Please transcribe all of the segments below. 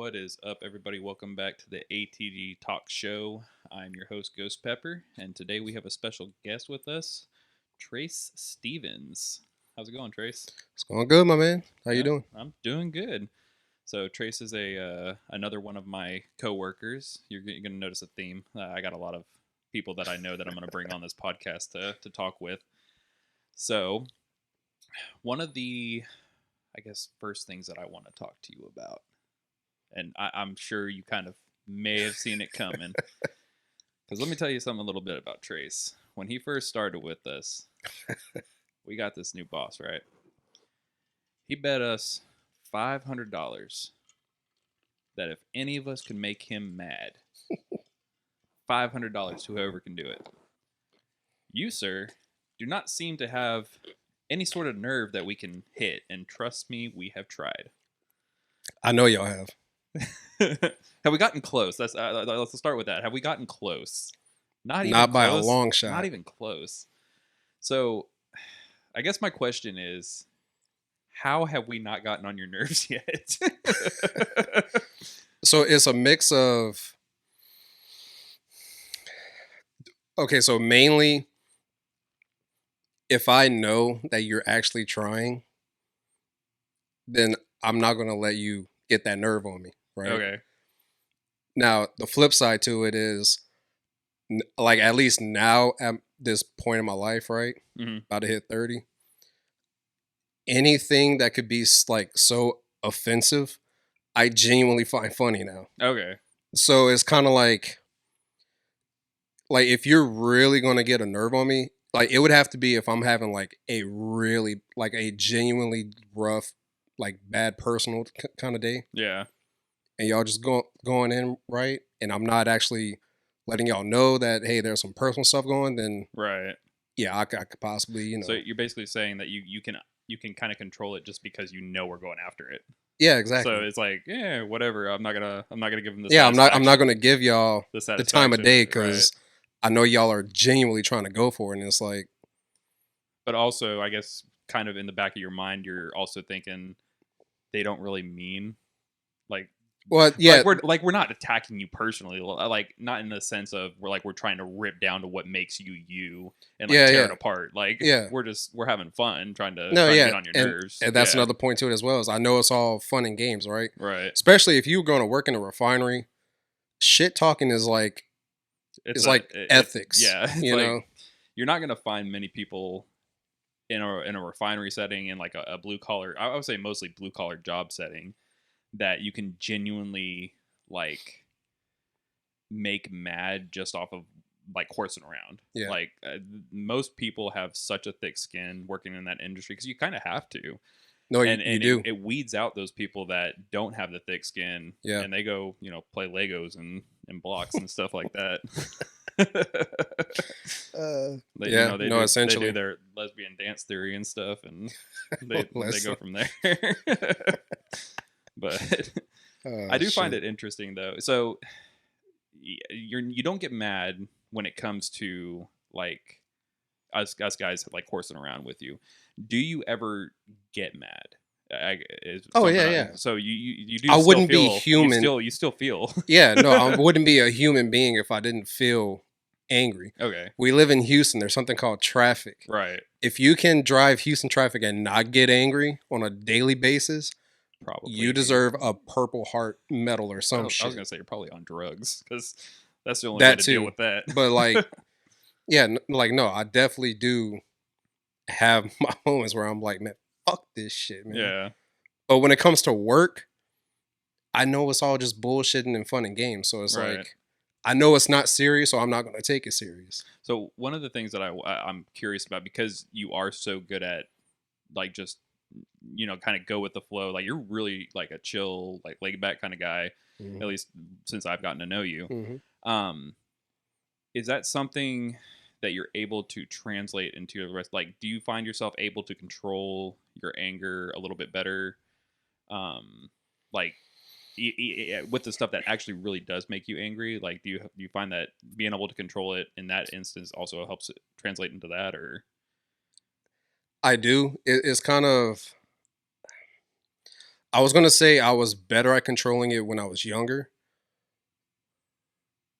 What is up, everybody? Welcome back to the ATG Talk Show. I'm your host, Ghost Pepper, and today we have a special guest with us, Trace Stevens. How's it going, Trace? It's going good, my man. How you doing? I'm doing good. So Trace is another one of my coworkers. You're going to notice a theme. I got a lot of people that I know that I'm going to bring on this podcast to talk with. So one of the, I guess, first things that I want to talk to you about, and I'm sure you kind of may have seen it coming, because let me tell you something a little bit about Trace. When he first started with us, we got this new boss, right? He bet us $500 that if any of us could make him mad, $500 to whoever can do it. You, sir, do not seem to have any sort of nerve that we can hit, and trust me, we have tried. I know y'all have. Have we gotten close? Let's start with that. Have we gotten close? Not by close. a long shot. Not even close. So, I guess my question is, how have we not gotten on your nerves yet? So it's a mix of. Okay, so mainly, if I know that you're actually trying, then I'm not going to let you get that nerve on me, right? Okay. Now, the flip side to it is, like, at least now at this point in my life, right? Mm-hmm. About to hit 30. Anything that could be, like, so offensive, I genuinely find funny now. Okay. So it's kind of like if you're really going to get a nerve on me, like, it would have to be if I'm having, like, a really, like, a genuinely rough, like, bad personal kind of day. Yeah. And y'all just going in, right? And I'm not actually letting y'all know that, hey, there's some personal stuff going, then Right. yeah, I could possibly, So you're basically saying that you can kind of control it just because you know we're going after it. Yeah, exactly. So it's like, yeah, whatever. I'm not gonna give them this. Yeah, I'm not gonna give y'all the time of day because I know y'all are genuinely trying to go for it, and it's like. But also, I guess, kind of in the back of your mind, you're also thinking they don't really mean, like. Well, yeah, we're not attacking you personally, like, not in the sense of we're trying to rip down to what makes you and tear it apart. Like, we're having fun trying to get on your nerves. And that's another point to it as well. Is I know it's all fun and games, right? Right. Especially if you're going to work in a refinery, shit talking is like ethics. You know, you're not gonna find many people in a refinery setting, in like a blue collar. I would say mostly blue collar job setting, that you can genuinely like make mad just off of like horsing around. Yeah. Like most people have such a thick skin working in that industry because you kind of have to. No, and you do. It weeds out those people that don't have the thick skin. Yeah. And they go, play Legos and blocks and stuff like that. Essentially they do their lesbian dance theory and stuff, and they go from there. But I do find it interesting though. So you don't get mad when it comes to like us guys like horsing around with you. Do you ever get mad? Yeah. So you do. I wouldn't be human. You still feel. Yeah, no, I wouldn't be a human being if I didn't feel angry. Okay. We live in Houston. There's something called traffic. Right. If you can drive Houston traffic and not get angry on a daily basis, probably you deserve a Purple Heart medal or some shit. I was gonna say you're probably on drugs because that's the only way to deal with that. But like, yeah, like no, I definitely do have my moments where I'm like, man, fuck this shit, man. Yeah. But when it comes to work, I know it's all just bullshitting and fun and games. So it's like, I know it's not serious, so I'm not going to take it serious. So one of the things that I'm curious about, because you are so good at like just, kind of go with the flow. Like you're really like a chill, like laid back kind of guy, Mm-hmm. at least since I've gotten to know you. Mm-hmm. Is that something that you're able to translate into the rest? Like, do you find yourself able to control your anger a little bit better? Like with the stuff that actually really does make you angry, like do you find that being able to control it in that instance also helps it translate into that? Or I do. It's kind of, I was gonna say I was better at controlling it when I was younger,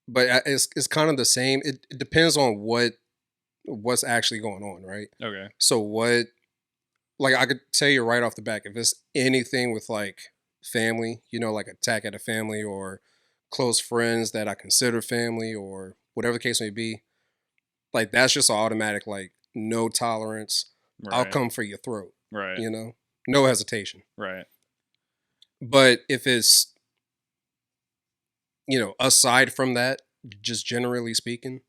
but it's kind of the same. It depends on what's actually going on, right? Okay. So what, like I could tell you right off the back, if it's anything with like family, like attack at a family or close friends that I consider family or whatever the case may be, like that's just an automatic like no tolerance. I'll Right. come for your throat, Right. you know, no hesitation. Right. But if it's, aside from that, just generally speaking,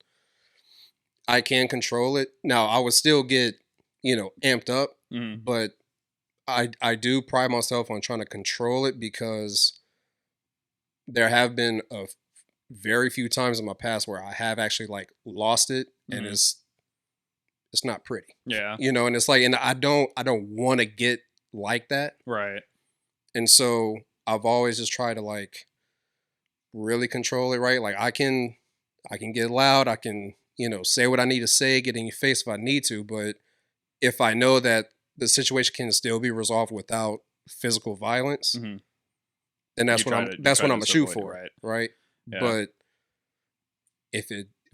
I can control it. Now, I would still get, amped up, Mm. but I do pride myself on trying to control it because there have been very few times in my past where I have actually like lost it, and Mm. it's not pretty, Yeah. and it's like, and I don't want to get like that, Right. and so I've always just tried to like really control it, right? Like I can get loud, I can, say what I need to say, get in your face if I need to, but if I know that the situation can still be resolved without physical violence, Mm-hmm. then You try to that's what I'm gonna just shoot avoid it, for, right? right? Yeah. But if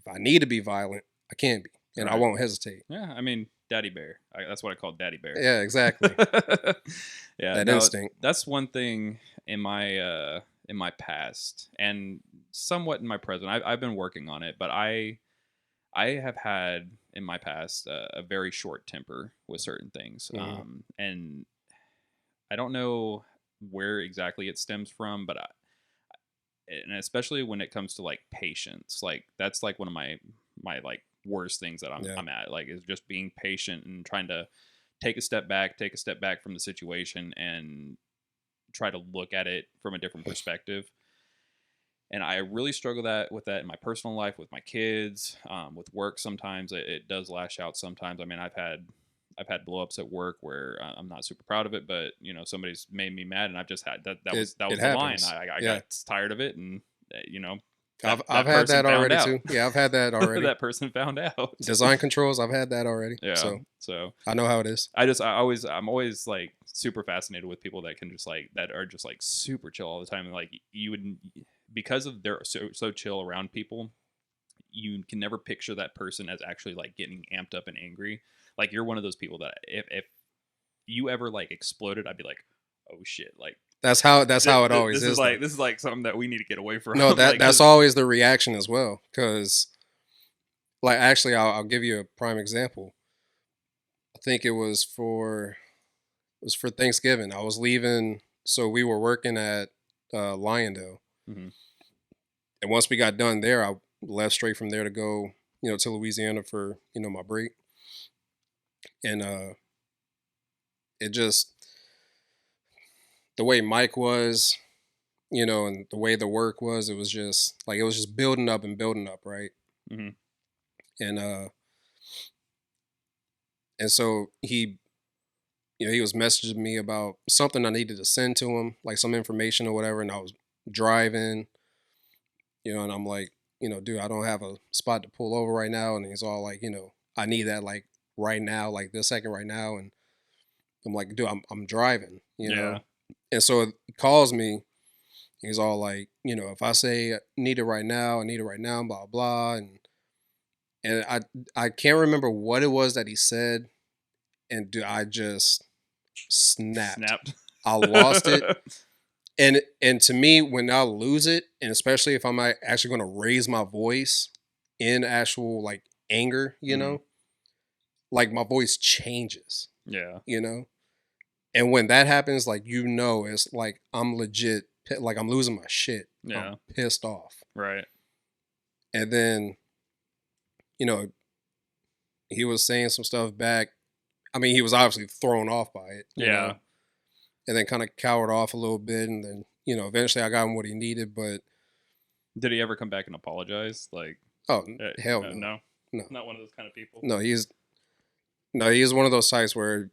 I need to be violent, I can be, and I Right. won't hesitate. Yeah. I mean, Daddy Bear. That's what I call Daddy Bear. Yeah, exactly. Yeah. That No, instinct. that's one thing in my past and somewhat in my present. I've been working on it, but I have had in my past a very short temper with certain things, Hmm. and I don't know where exactly it stems from, but and especially when it comes to like patience, like that's like one of my like worst things that Yeah. I'm at, like is just being patient and trying to take a step back from the situation and try to look at it from a different perspective. And I really struggle with that in my personal life, with my kids, with work. Sometimes it does lash out. Sometimes, I mean, I've had blow ups at work where I'm not super proud of it, but somebody's made me mad, and I've just had that It was the line. happens. I Yeah. got tired of it, and I've that had person that found already out. too. Yeah, I've had that already. That person found out. Design controls, I've had that already. Yeah. So So I know how it is. I'm always like super fascinated with people that can just like that are just like super chill all the time. And like you would, because of they're so chill around people, you can never picture that person as actually like getting amped up and angry. Like you're one of those people that if you ever like exploded, I'd be like, oh shit, like That's how it always is though. this is like something that we need to get away from. No, that Like, that's 'cause, always the reaction as well. Because, like, actually, I'll give you a prime example. I think it was for Thanksgiving. I was leaving, so we were working at Lyondale, mhm, and once we got done there, I left straight from there to go, to Louisiana for my break, and it just the way Mike was, and the way the work was, it was just building up, right? mhm, And so he was messaging me about something I needed to send to him, like some information or whatever, and I was driving, and I'm like, dude, I don't have a spot to pull over right now, and he's all like, I need that like right now, like this second right now, and I'm like, dude, I'm driving, yeah, and so he calls me. He's all like, if I say need it right now, I need it right now, blah blah, and I can't remember what it was that he said, and dude, I just snapped. snapped. I lost it. And to me, when I lose it, and especially if I'm actually going to raise my voice in actual like anger, Mhm, like my voice changes, yeah, you know. And when that happens, like it's like I'm legit, like I'm losing my shit. I'm yeah, pissed off. right, And then you know he was saying some stuff back. I mean, he was obviously thrown off by it, yeah. and then kind of cowered off a little bit, and then eventually I got him what he needed, but Did he ever come back and apologize? Like, oh hell no, no, no, not one of those kind of people. no, he's one of those types where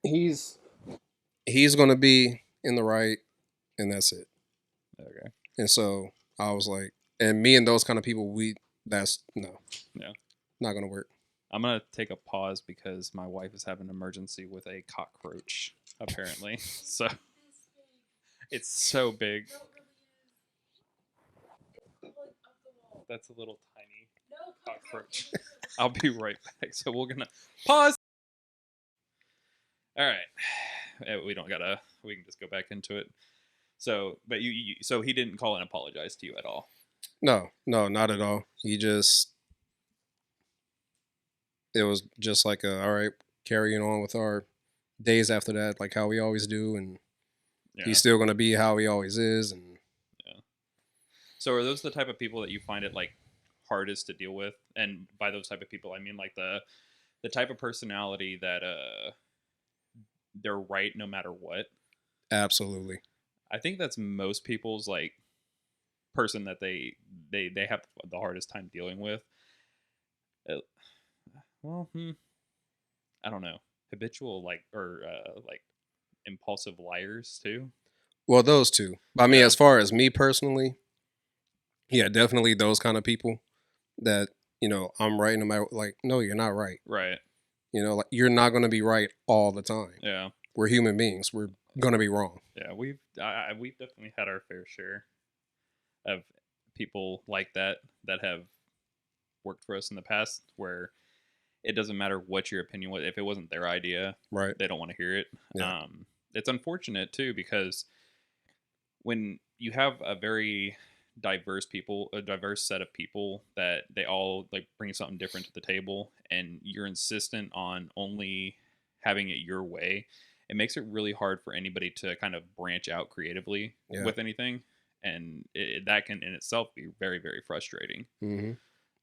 he's he's gonna be in the right, and that's it. Okay, And so I was like, and me and those kind of people, that's no, yeah. not gonna work. I'm gonna take a pause because my wife is having an emergency with a cockroach, apparently. So It's so big. That's a little tiny cockroach. I'll be right back. So we're gonna pause. All right. We don't gotta. We can just go back into it. So, but so he didn't call and apologize to you at all. No, not at all. It was just like all right, carrying on with our days after that, like how we always do, and Yeah. he's still gonna be how he always is, and Yeah. So are those the type of people that you find it like hardest to deal with? And by those type of people, I mean like the type of personality that they're right no matter what. absolutely. I think that's most people's like person that they have the hardest time dealing with. Uh, well, I don't know. Habitual like or like impulsive liars too. Well, those two. I mean, Yeah. as far as me personally, yeah, definitely those kind of people that I'm right no matter. Like, no, you're not right. Right. Like you're not gonna be right all the time. Yeah. We're human beings. We're gonna be wrong. Yeah. We've definitely had our fair share of people like that have worked for us in the past where it doesn't matter what your opinion was. If it wasn't their idea, Right. they don't want to hear it. Yeah. It's unfortunate too because when you have a diverse set of people that they all like bring something different to the table, and you're insistent on only having it your way, it makes it really hard for anybody to kind of branch out creatively Yeah. with anything, and that can in itself be very very frustrating. Mm-hmm.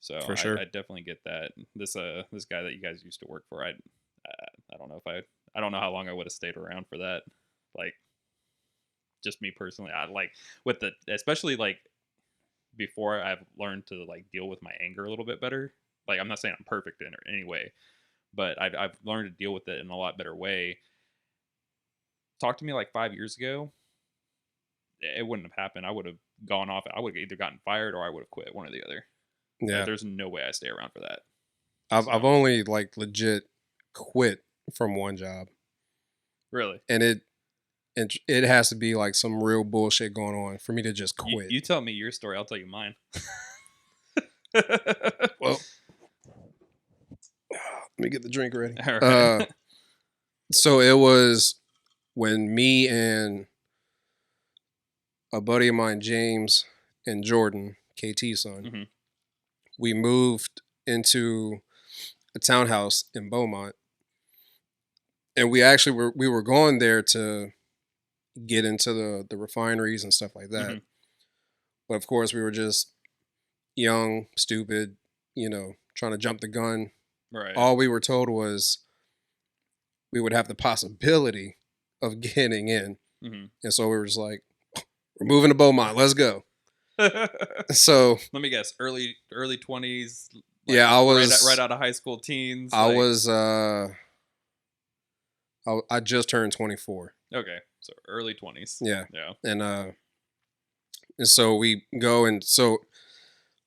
So For sure. I definitely get that. This guy that you guys used to work for, I don't know if I don't know how long I would have stayed around for that. Like, just me personally, I like with the especially like before I've learned to like deal with my anger a little bit better. Like, I'm not saying I'm perfect in any way, but I've learned to deal with it in a lot better way. Talk to me like 5 years ago, it wouldn't have happened. I would have gone off. I would have either gotten fired or I would have quit, one or the other. Yeah. There's no way I stay around for that. I've only like legit quit from one job. Really? And it has to be like some real bullshit going on for me to just quit. You tell me your story. I'll tell you mine. Well, let me get the drink ready. All right. So it was when me and a buddy of mine, James and Jordan, KT's son, Mm-hmm. we moved into a townhouse in Beaumont, and we were going there to get into the refineries and stuff like that. Mm-hmm. But of course, we were just young, stupid, trying to jump the gun. Right. All we were told was we would have the possibility of getting in. Mm-hmm. And so we were just like, we're moving to Beaumont. Let's go. So let me guess, early 20s. Like, yeah, I was right out of high school, teens. I was I just turned 24. Okay, so early 20s. Yeah. Yeah. And so we go, and so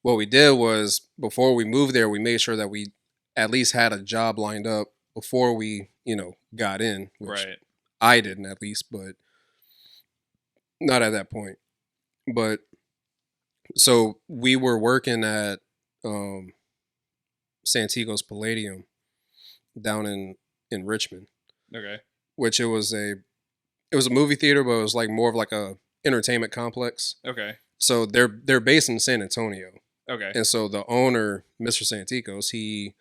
what we did was before we moved there, we made sure that we at least had a job lined up before we, got in, which Right. I didn't at least, but not at that point. But so we were working at Santiago's Palladium down in Richmond, Okay. which it was a movie theater, but it was like more of like a entertainment complex. Okay. So they're based in San Antonio. Okay. And so the owner, Mr. Santikos, he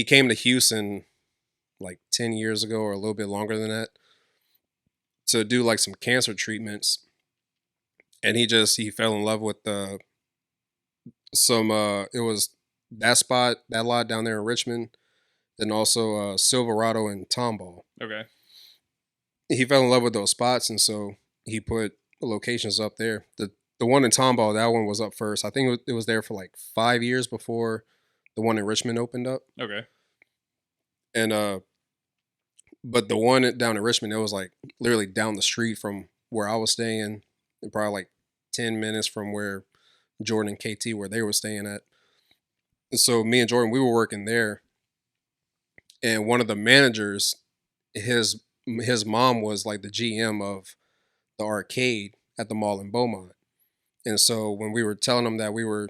came to Houston like 10 years ago or a little bit longer than that to do like some cancer treatments. And he fell in love with it was that lot down there in Richmond, then also Silverado and Tomball. Okay. He fell in love with those spots, and so he put locations up there. The one in Tomball, that one was up first. I think it was there for like 5 years before the one in Richmond opened up. Okay. And but the one down in Richmond, it was like literally down the street from where I was staying, and probably like 10 minutes from where Jordan and KT where they were staying at. And so me and Jordan, we were working there, and one of the managers, his mom was like the GM of the arcade at the mall in Beaumont. And so when we were telling him that we were,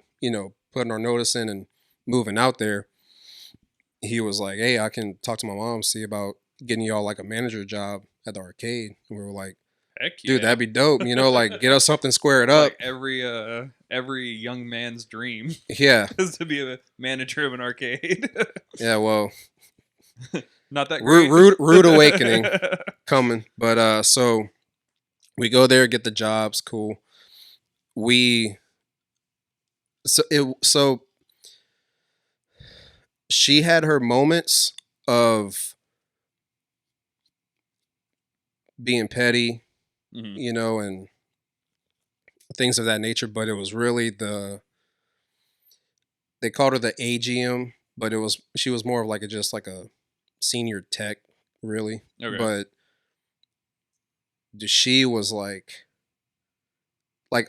putting our notice in and moving out there, he was like, "Hey, I can talk to my mom, see about getting y'all like a manager job at the arcade." And we were like, Heck "Dude, yeah. that'd be dope. Like get us something squared It's like up." every young man's dream Yeah, is to be a manager of an arcade. yeah. Well, Not that rude, great. rude awakening coming. But so we go there, get the jobs, cool. We so she had her moments of being petty, Mhm. and things of that nature, but it was really they called her the AGM, but she was more of like just like a senior tech, really. Okay. But she was like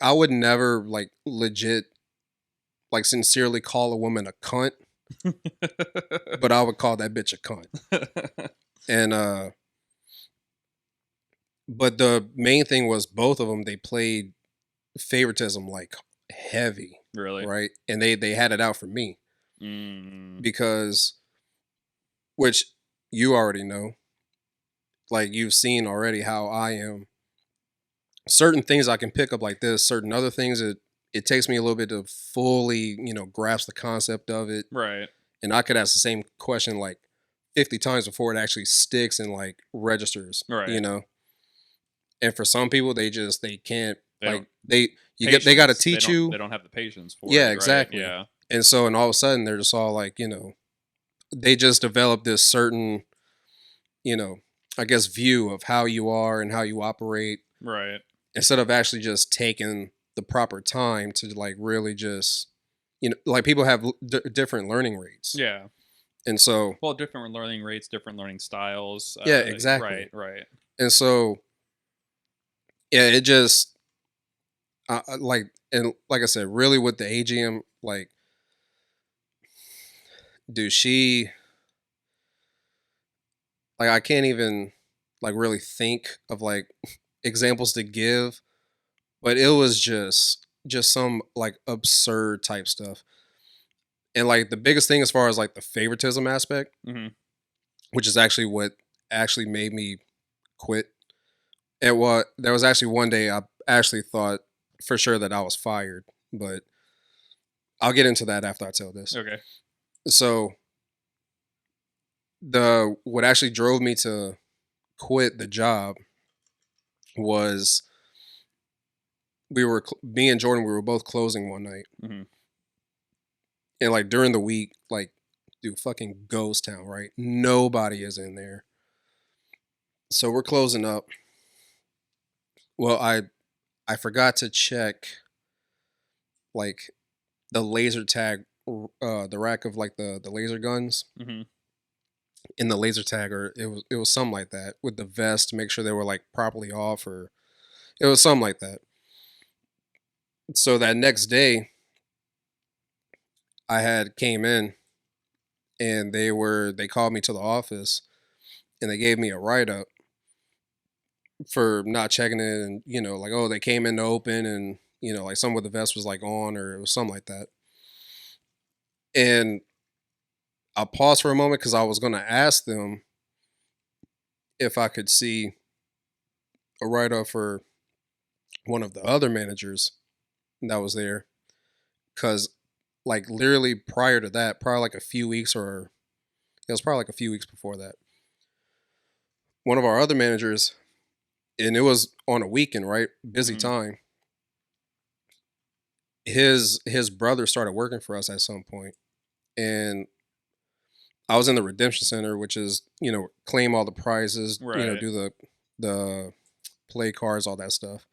I would never like legit like sincerely call a woman a cunt, but I would call that bitch a cunt. And but the main thing was both of them, they played favoritism like heavy, Really? right? And they had it out for me Mm. because, which you already know, like you've seen already how I am. Certain things I can pick up like this, certain other things it takes me a little bit to fully, grasp the concept of it. Right. And I could ask the same question like 50 times before it actually sticks and like registers, Right. And for some people they can't, They like don't they got to patience. teach They you. don't have the patience for Yeah, it, right? exactly. Yeah. And so and all of a sudden they're just all like, they just develop this certain, you know, I guess view of how you are and how you operate Right. instead of actually just taking the proper time to like really just, like people have different learning rates. Yeah. And so, Well, different learning rates, different learning styles. yeah, exactly. Right. Right. And so, yeah, it just, like, and like I said, really with the AGM, like, dude, like, I can't even, like, really think of, like, examples to give, but it was just some, like, absurd type stuff. And, like, the biggest thing as far as, like, the favoritism aspect, Hmm. which is actually what actually made me quit. There was actually one day I actually thought for sure that I was fired, but I'll get into that after I tell this. Okay. So the what actually drove me to quit the job was me and Jordan, we were both closing one night, Hmm. and like during the week, like, dude, fucking ghost town, right? Nobody is in there. So we're closing up. Well, I forgot to check like the laser tag, the rack of like the laser guns Hmm. in the laser tag, or it was something like that with the vest to make sure they were like properly off, or it was something like that. So that next day, I had came in and they called me to the office and they gave me a write up for not checking it, and like, oh, they came in to open, and like some with the vest was like on, or it was something like that. And I paused for a moment because I was gonna ask them if I could see a write up for one of the other managers that was there, because like literally prior to that, probably like a few weeks, or it was probably like a few weeks before that, one of our other managers, and it was on a weekend, right? Busy Hmm. time. His brother started working for us at some point, and I was in the redemption center, which is claim all the prizes, Right. do the play cards, all that stuff.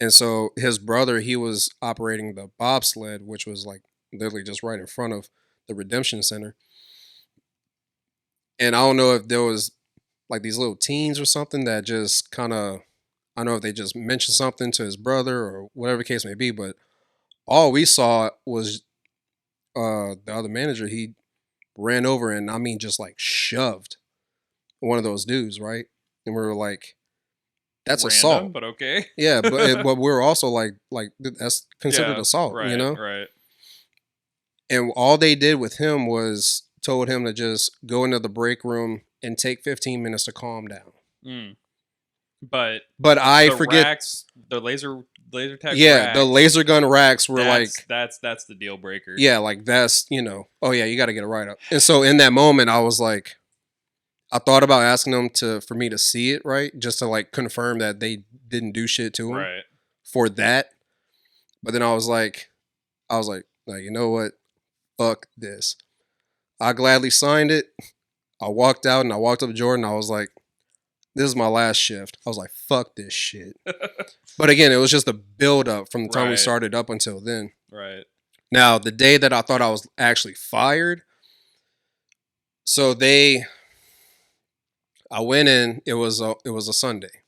And so his brother, he was operating the bobsled, which was like literally just right in front of the redemption center. And I don't know if there was like these little teens or something that just kind of, I don't know if they just mentioned something to his brother or whatever the case may be, but all we saw was the other manager. He ran over and, I mean, just like shoved one of those dudes, right? And we were like, that's random, assault. but okay. Yeah, but we're also like that's considered assault, you right, know. right. And all they did with him was told him to just go into the break room and take 15 minutes to calm down. Mm. But But I the forget. racks, the laser tag Yeah, the racks, laser gun racks were that's like, that's the deal breaker. yeah, like that's, oh yeah, you got to get it right up. And so in that moment, I was like, I thought about asking them to for me to see it, right, just to like confirm that they didn't do shit to him Right. for that. But then like, you know what? Fuck this. I gladly signed it. I walked out and I walked up to Jordan. I was like, this is my last shift. I was like, fuck this shit. But again, it was just a build up from the time we Right. started up until then. Right. Now, the day that I thought I was actually fired, so I went in. It was a Sunday,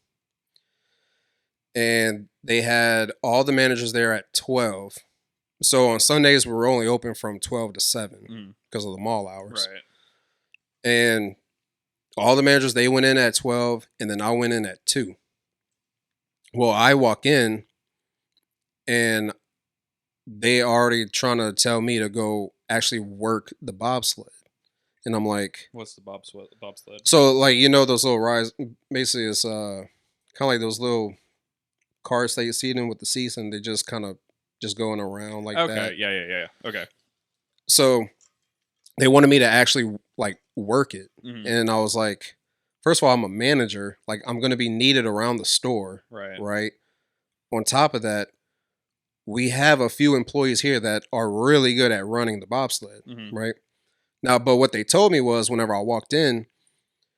and they had all the managers there at 12. So on Sundays we were only open from 12 to 7 because of the mall hours. Right. And all the managers, they went in at 12, and then I went in at 2. Well, I walk in, and they already trying to tell me to go actually work the bobsled. And I'm like, What's the bobsled? so like, those little rides, basically it's kind of like those little cars that you see in with the seats, and they just kind of just going around like Okay. that. Yeah. Okay. So they wanted me to actually like work it. Mm-hmm. And I was like, first of all, I'm a manager. Like, I'm going to be needed around the store. Right. Right. On top of that, we have a few employees here that are really good at running the bobsled. Mm-hmm. Right. Now, but what they told me was whenever I walked in,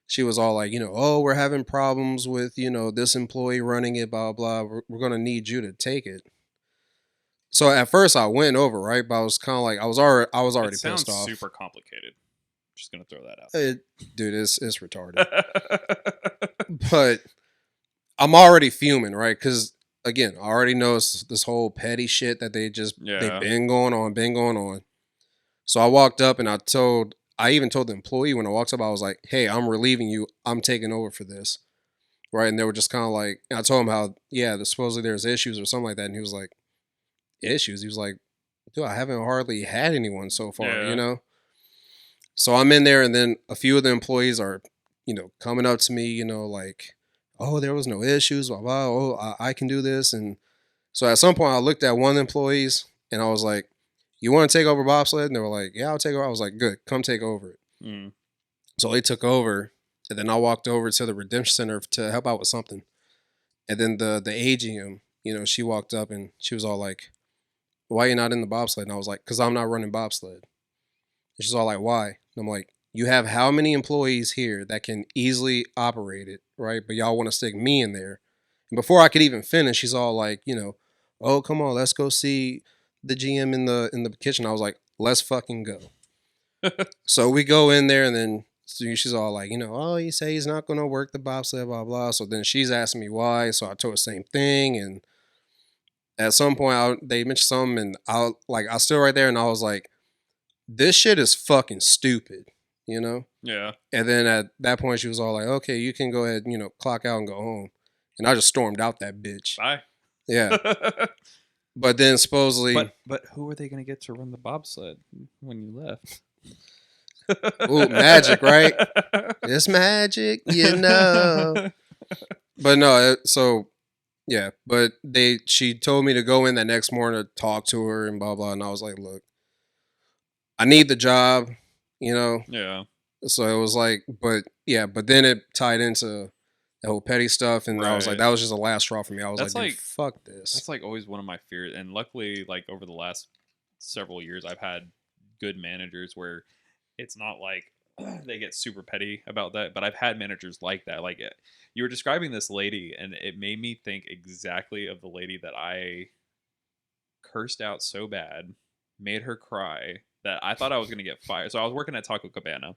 she was all like, oh, we're having problems with, this employee running it, blah, blah. We're going to need you to take it. So at first I went over, right? But I was kind of like, I was already It pissed sounds off. super complicated. Just gonna throw that out. Dude, it's retarded. But I'm already fuming, right? Because again, I already know this whole petty shit that they've been going on. So I walked up and I even told the employee when I walked up, I was like, hey, I'm relieving you. I'm taking over for this. Right. And they were just kind of like, I told him how, yeah, supposedly there's issues or something like that. And he was like, issues? He was like, dude, I haven't hardly had anyone so far. So I'm in there, and then a few of the employees are, coming up to me, like, oh, there was no issues, blah, blah, oh, I can do this. And so at some point I looked at one of the employees and I was like, you want to take over bobsled? And they were like, yeah, I'll take over. I was like, good, come take over it. Mm. So they took over, and then I walked over to the Redemption Center to help out with something. And then the AGM, she walked up and she was all like, why are you not in the bobsled? And I was like, because I'm not running bobsled. And she's all like, why? And I'm like, you have how many employees here that can easily operate it, right? But y'all want to stick me in there. And before I could even finish, she's all like, oh, come on, let's go see the GM in the kitchen. I was like, let's fucking go. So we go in there, and then she's all like, oh, you say he's not going to work the bobsled, blah, blah. So then she's asking me why. So I told her the same thing. And at some point, they mentioned something, and I stood right there, and I was like, this shit is fucking stupid, Yeah. And then at that point, she was all like, okay, you can go ahead, clock out and go home. And I just stormed out that bitch. Bye. Yeah. But then supposedly, but who are they gonna get to run the bobsled when you left? ooh, magic, right? It's magic, But no, so yeah, but she told me to go in that next morning to talk to her and blah blah, and I was like, look, I need the job, Yeah. So it was like, but then it tied into the whole petty stuff, and I was like, Right. that was just the last straw for me. I was That's like, dude, like- fuck this. That's like always one of my fears, and luckily, like over the last several years, I've had good managers where it's not like they get super petty about that, but I've had managers like that. Like you were describing this lady, and it made me think exactly of the lady that I cursed out so bad, made her cry, that I thought I was gonna get fired. So I was working at Taco Cabana.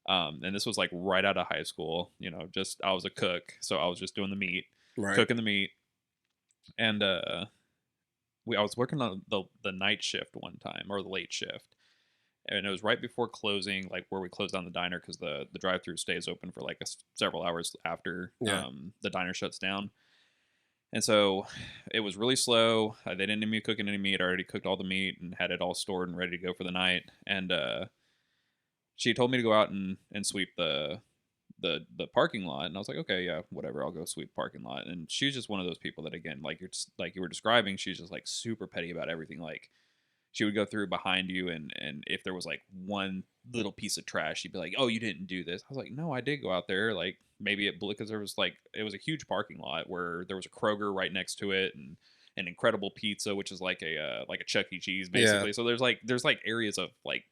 And this was like right out of high school, just I was a cook, so I was just doing the meat, Right. cooking the meat, and I was working on the night shift one time, or the late shift, and it was right before closing, like where we closed down the diner because the drive through stays open for like several hours after Yeah. the diner shuts down. And so it was really slow. They didn't need me cooking any meat. I already cooked all the meat and had it all stored and ready to go for the night. And she told me to go out and sweep the parking lot, and I was like, okay, yeah, whatever, I'll go sweep parking lot. And she's just one of those people that, again, like you're just, like you were describing, she's just like super petty about everything. Like she would go through behind you, and if there was like one little piece of trash, she'd be like, oh, you didn't do this. I was like, no, I did go out there. Like maybe it because there was like, it was a huge parking lot where there was a Kroger right next to it, and an Incredible Pizza, which is like a Chuck E. Cheese Yeah. basically. So there's like areas of like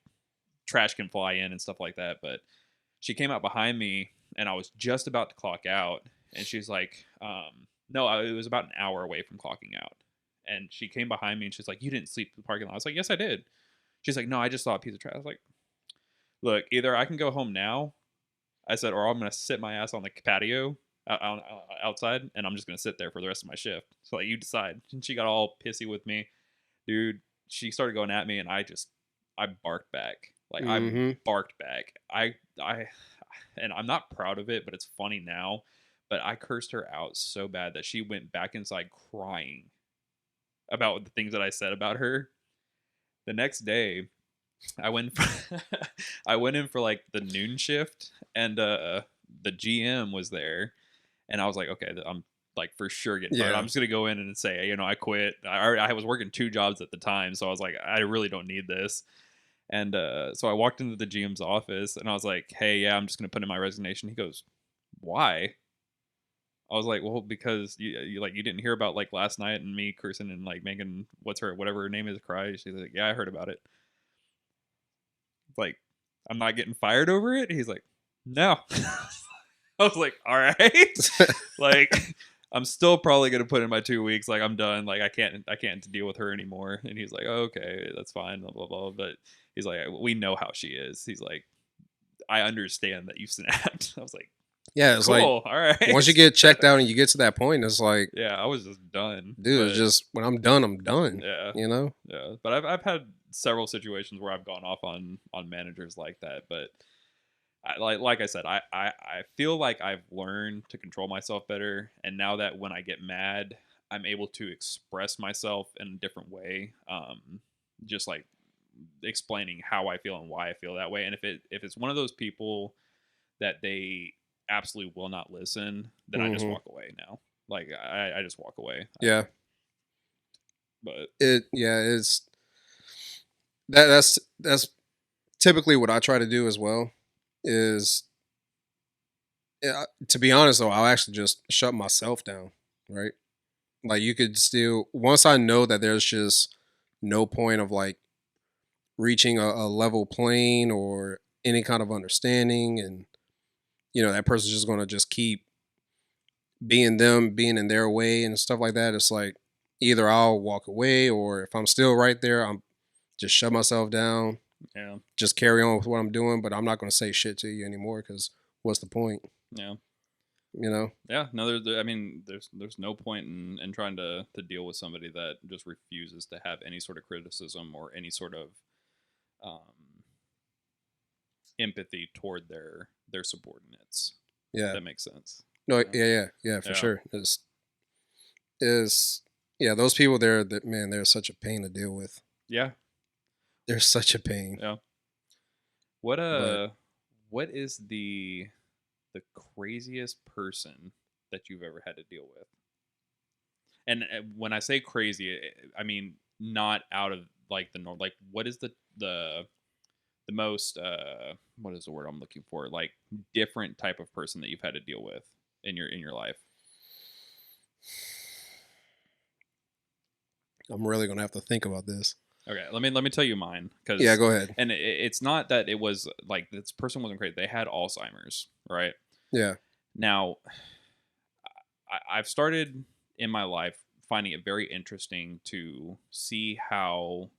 trash can fly in and stuff like that. But she came out behind me, and I was just about to clock out, and she's like, no, it was about an hour away from clocking out. And she came behind me, and she's like, you didn't sleep in the parking lot. I was like, yes, I did. She's like, no, I just saw a piece of trash. I was like, look, either I can go home now, I said, or I'm going to sit my ass on the patio outside, and I'm just going to sit there for the rest of my shift. So like, you decide. And she got all pissy with me. Dude, she started going at me, and I barked back. Like I Mm-hmm. barked back. And I'm not proud of it, but it's funny now. But I cursed her out so bad that she went back inside crying about the things that I said about her. The next day, I went for, I went in for like the noon shift, and the GM was there, and I was like, okay, I'm like for sure getting fired. Yeah. I'm just gonna go in and say, I quit. I was working 2 jobs at the time, so I was like, I really don't need this. And so I walked into the GM's office, and I was like, hey, yeah, I'm just gonna put in my resignation. He goes, why? I was like, well, because you like, you didn't hear about like last night and me cursing and like making whatever her name is cry. She's like, yeah, I heard about it. Like, I'm not getting fired over it. He's like, no. I was like, all right. Like, I'm still probably gonna put in my 2 weeks. Like, I'm done. Like, I can't deal with her anymore. And he's like, oh, okay, that's fine. Blah blah blah. But he's like, we know how she is. He's like, I understand that you snapped. I was like, Yeah. It's like cool. All right. once you get checked out and you get to that point, it's like, Yeah, I was just done. dude, it's But just when I'm done, I'm done. yeah, You know? yeah. But I've had several situations where I've gone off on managers like that. But like I said, I feel like I've learned to control myself better, and now that when I get mad, I'm able to express myself in a different way. Just like explaining how I feel and why I feel that way. And if it's one of those people that they absolutely will not listen, then I just Mm-hmm. walk away now. Like I just walk away. Yeah. But It's that's typically what I try to do as well. Is to be honest though, I'll actually just shut myself down. Right. Like you could still once I know that there's just no point of like reaching a level plane or any kind of understanding, and that person's just gonna just keep being them, being in their way and stuff like that. It's like either I'll walk away, or if I'm still right there, I'm just shut myself down, yeah, just carry on with what I'm doing. But I'm not gonna say shit to you anymore because what's the point? yeah. You know? Yeah, no, I mean, there's no point in trying to deal with somebody that just refuses to have any sort of criticism or any sort of um, empathy toward their subordinates. If Yeah. that makes sense. No. Yeah, Yeah. For yeah, sure. Is yeah. Those people there, that man, they're such a pain to deal with. yeah, They're such a pain. yeah. What But what is the craziest person that you've ever had to deal with? And when I say crazy, I mean not out of like the norm. Like, what is the most what is the word I'm looking for? Like, different type of person that you've had to deal with in your life. I'm really gonna have to think about this. Okay, let me tell you mine, Yeah. because Go ahead. and it's not that it was like this person wasn't great. They had Alzheimer's, right? Yeah. Now, I've started in my life finding it very interesting to see how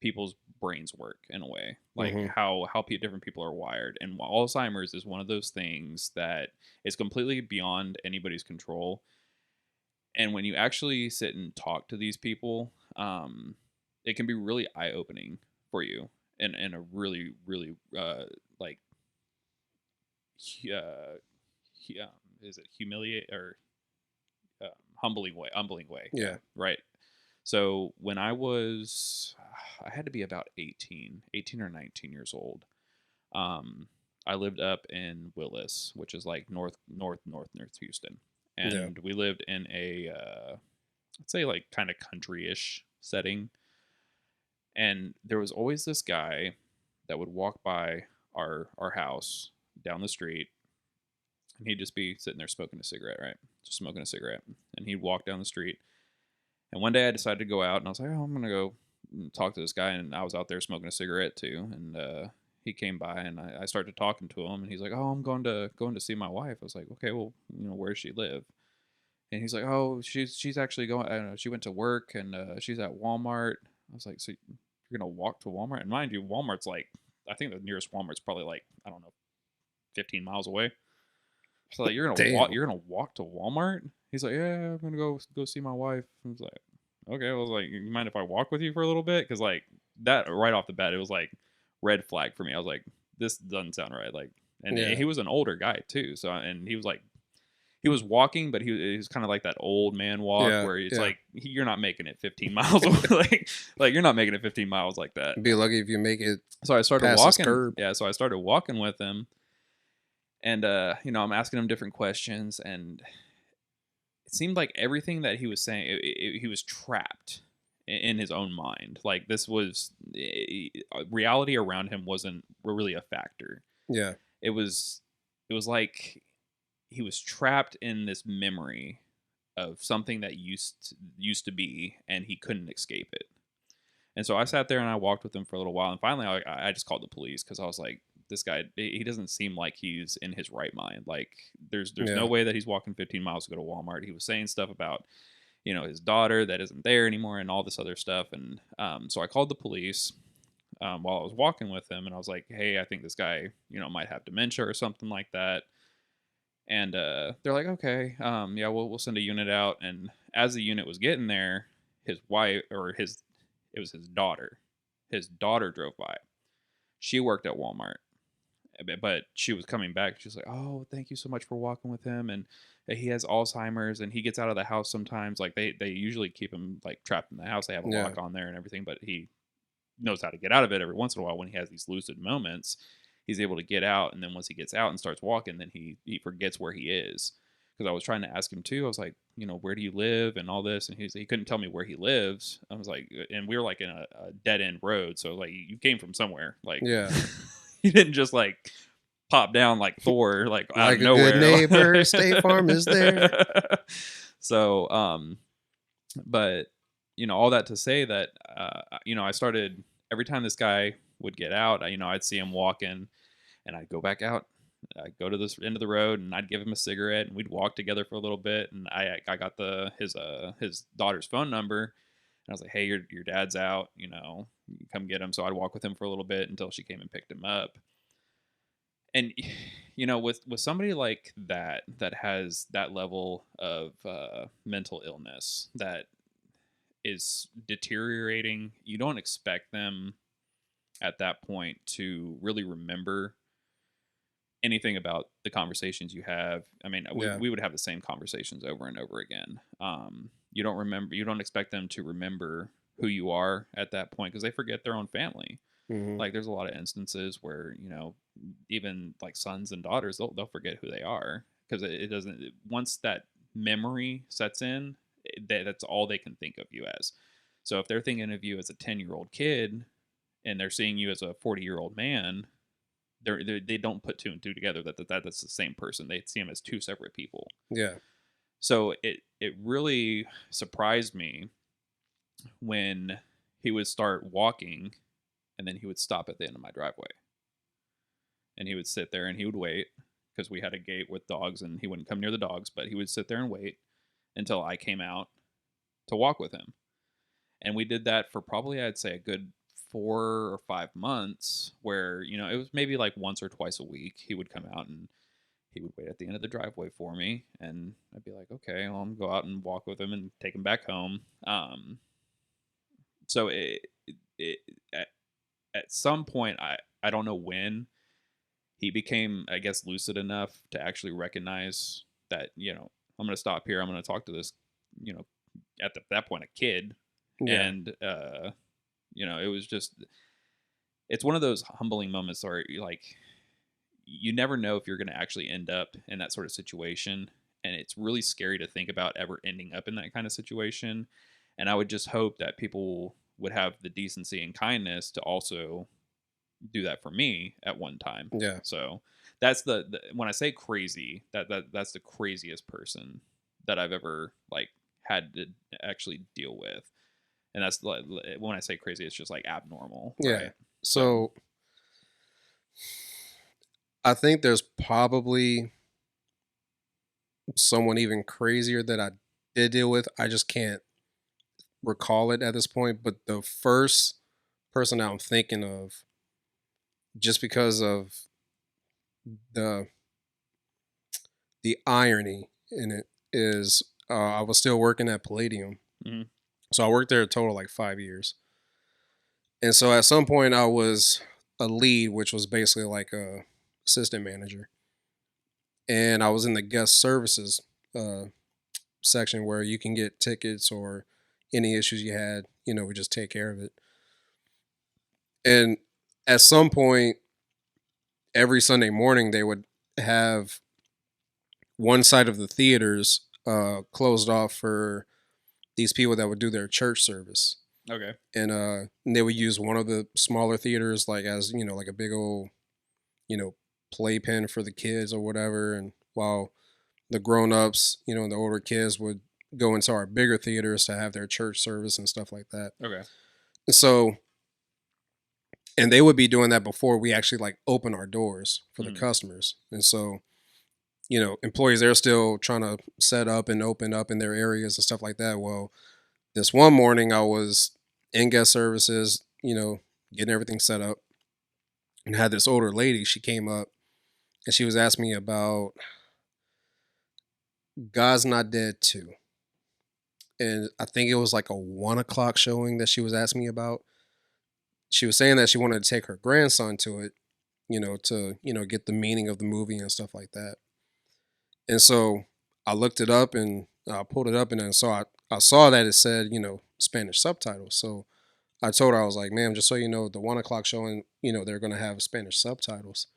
people's brains work in a way, like Mm-hmm. how different people are wired. And Alzheimer's is one of those things that is completely beyond anybody's control. And when you actually sit and talk to these people, it can be really eye opening for you. in a really really like uh, is it humiliate or humbling way, yeah, Yeah. right. So when I had to be about 18 or 19 years old. um I lived up in Willis, which is like north Houston, Yeah. and we lived in a let's say like kind of country-ish setting. And there was always this guy that would walk by our house down the street, and he'd just be sitting there smoking a cigarette, right? Just smoking a cigarette. And he'd walk down the street. And one day I decided to go out, and I was like, oh, I'm gonna go talk to this guy. And I was out there smoking a cigarette too. And he came by, and I started talking to him, and he's like, oh, I'm going to see my wife. I was like, okay, well, where does she live? And he's like, oh, she's actually going. I don't know, she went to work, and she's at Walmart. I was like, so you're gonna walk to Walmart? And mind you, Walmart's like, I think the nearest Walmart's probably like, I don't know, 15 miles away. So like, you're gonna walk? Damn. You're gonna walk to Walmart? He's like, yeah, I'm gonna go see my wife. I was like, okay. I was like, you mind if I walk with you for a little bit? Because like that right off the bat, it was like red flag for me. I was like, this doesn't sound right. Like, and Yeah. he was an older guy too. So and he was like, he was walking, but he was kind of like that old man walk Yeah. where it's Yeah. like you're not making it 15 miles away. like you're not making it 15 miles like that. Be lucky if you make it So I started past this walking. curb. Yeah, so I started walking with him, and I'm asking him different questions, and it seemed like everything that he was saying, he was trapped in his own mind. Like this was reality around him wasn't really a factor. Yeah. It was like he was trapped in this memory of something that used to be, and he couldn't escape it. And so I sat there and I walked with him for a little while, and finally I just called the police because I was like, this guy, he doesn't seem like he's in his right mind. Like there's no Yeah. way that he's walking 15 miles to go to Walmart. He was saying stuff about his daughter that isn't there anymore and all this other stuff. And so I called the police while I was walking with him, and I was like, hey, I think this guy might have dementia or something like that. And they're like, okay, yeah, we'll send a unit out. And as the unit was getting there, his wife or his it was his daughter. His daughter drove by. She worked at Walmart, but she was coming back. She was like, "Oh, thank you so much for walking with him." And he has Alzheimer's, and he gets out of the house sometimes. Like they usually keep him like trapped in the house. They have a Yeah. lock on there and everything, but he knows how to get out of it every once in a while when he has these lucid moments. He's able to get out, and then once he gets out and starts walking, then he forgets where he is. Because I was trying to ask him too. I was like, where do you live and all this, and he couldn't tell me where he lives. I was like, and we were like in a dead end road, so like you came from somewhere, like Yeah. you didn't just like pop down like Thor, like out Like of a nowhere. good neighbor, State Farm is there. So, but all that to say that I started every time this guy would get out, I'd see him walking, and I'd go back out. I'd go to this end of the road, and I'd give him a cigarette, and we'd walk together for a little bit. And I got his daughter's phone number, and I was like, hey, your dad's out, you come get him. So I'd walk with him for a little bit until she came and picked him up. And with somebody like that has that level of mental illness that is deteriorating, you don't expect them at that point to really remember anything about the conversations you have. I mean, Yeah. we would have the same conversations over and over again. You don't expect them to remember who you are at that point because they forget their own family. Hmm. Like there's a lot of instances where even like sons and daughters, they'll forget who they are because it doesn't, once that memory sets in, that's all they can think of you as. So if they're thinking of you as a 10-year-old kid and they're seeing you as a 40-year-old man, they don't put two and two together that's the same person. They see him as two separate people. Yeah. So it really surprised me when he would start walking, and then he would stop at the end of my driveway, and he would sit there and he would wait because we had a gate with dogs, and he wouldn't come near the dogs, but he would sit there and wait until I came out to walk with him. And we did that for probably, I'd say, a good 4 or 5 months, where it was maybe like once or twice a week he would come out and he would wait at the end of the driveway for me, and I'd be like, okay, well, I'm gonna go out and walk with him and take him back home. So it at some point, I don't know when he became, I guess, lucid enough to actually recognize that, I'm going to stop here. I'm going to talk to this, you know, that point, a kid. Yeah. And, it was just, it's one of those humbling moments where you never know if you're going to actually end up in that sort of situation. And it's really scary to think about ever ending up in that kind of situation. And I would just hope that people would have the decency and kindness to also do that for me at one time. Yeah. So that's the when I say crazy, that's the craziest person that I've ever had to actually deal with. And that's when I say crazy, it's just abnormal, Yeah. right? So I think there's probably someone even crazier that I did deal with. I just can't recall it at this point. But the first person that I'm thinking of, just because of the irony in it, is I was still working at Palladium. Mm-hmm. So I worked there a total like 5 years. And so at some point I was a lead, which was basically like a assistant manager. And I was in the guest services uh, section where you can get tickets or any issues you had, we just take care of it. And at some point, every Sunday morning, they would have one side of the theaters closed off for these people that would do their church service. Okay. And they would use one of the smaller theaters, like as, like a big old, playpen for the kids or whatever. And while the grown-ups, and the older kids would go into our bigger theaters to have their church service and stuff like that. Okay. So, and they would be doing that before we actually like open our doors for the customers. And so, employees, they're still trying to set up and open up in their areas and stuff like that. Well, this one morning I was in guest services, getting everything set up, and had this older lady. She came up and she was asking me about God's Not Dead 2. And I think it was like a 1 o'clock showing that she was asking me about. She was saying that she wanted to take her grandson to it, to, get the meaning of the movie and stuff like that. And so I looked it up and I pulled it up, and then I saw that it said, Spanish subtitles. So I told her, I was like, ma'am, just so you know, the 1 o'clock showing, they're going to have Spanish subtitles.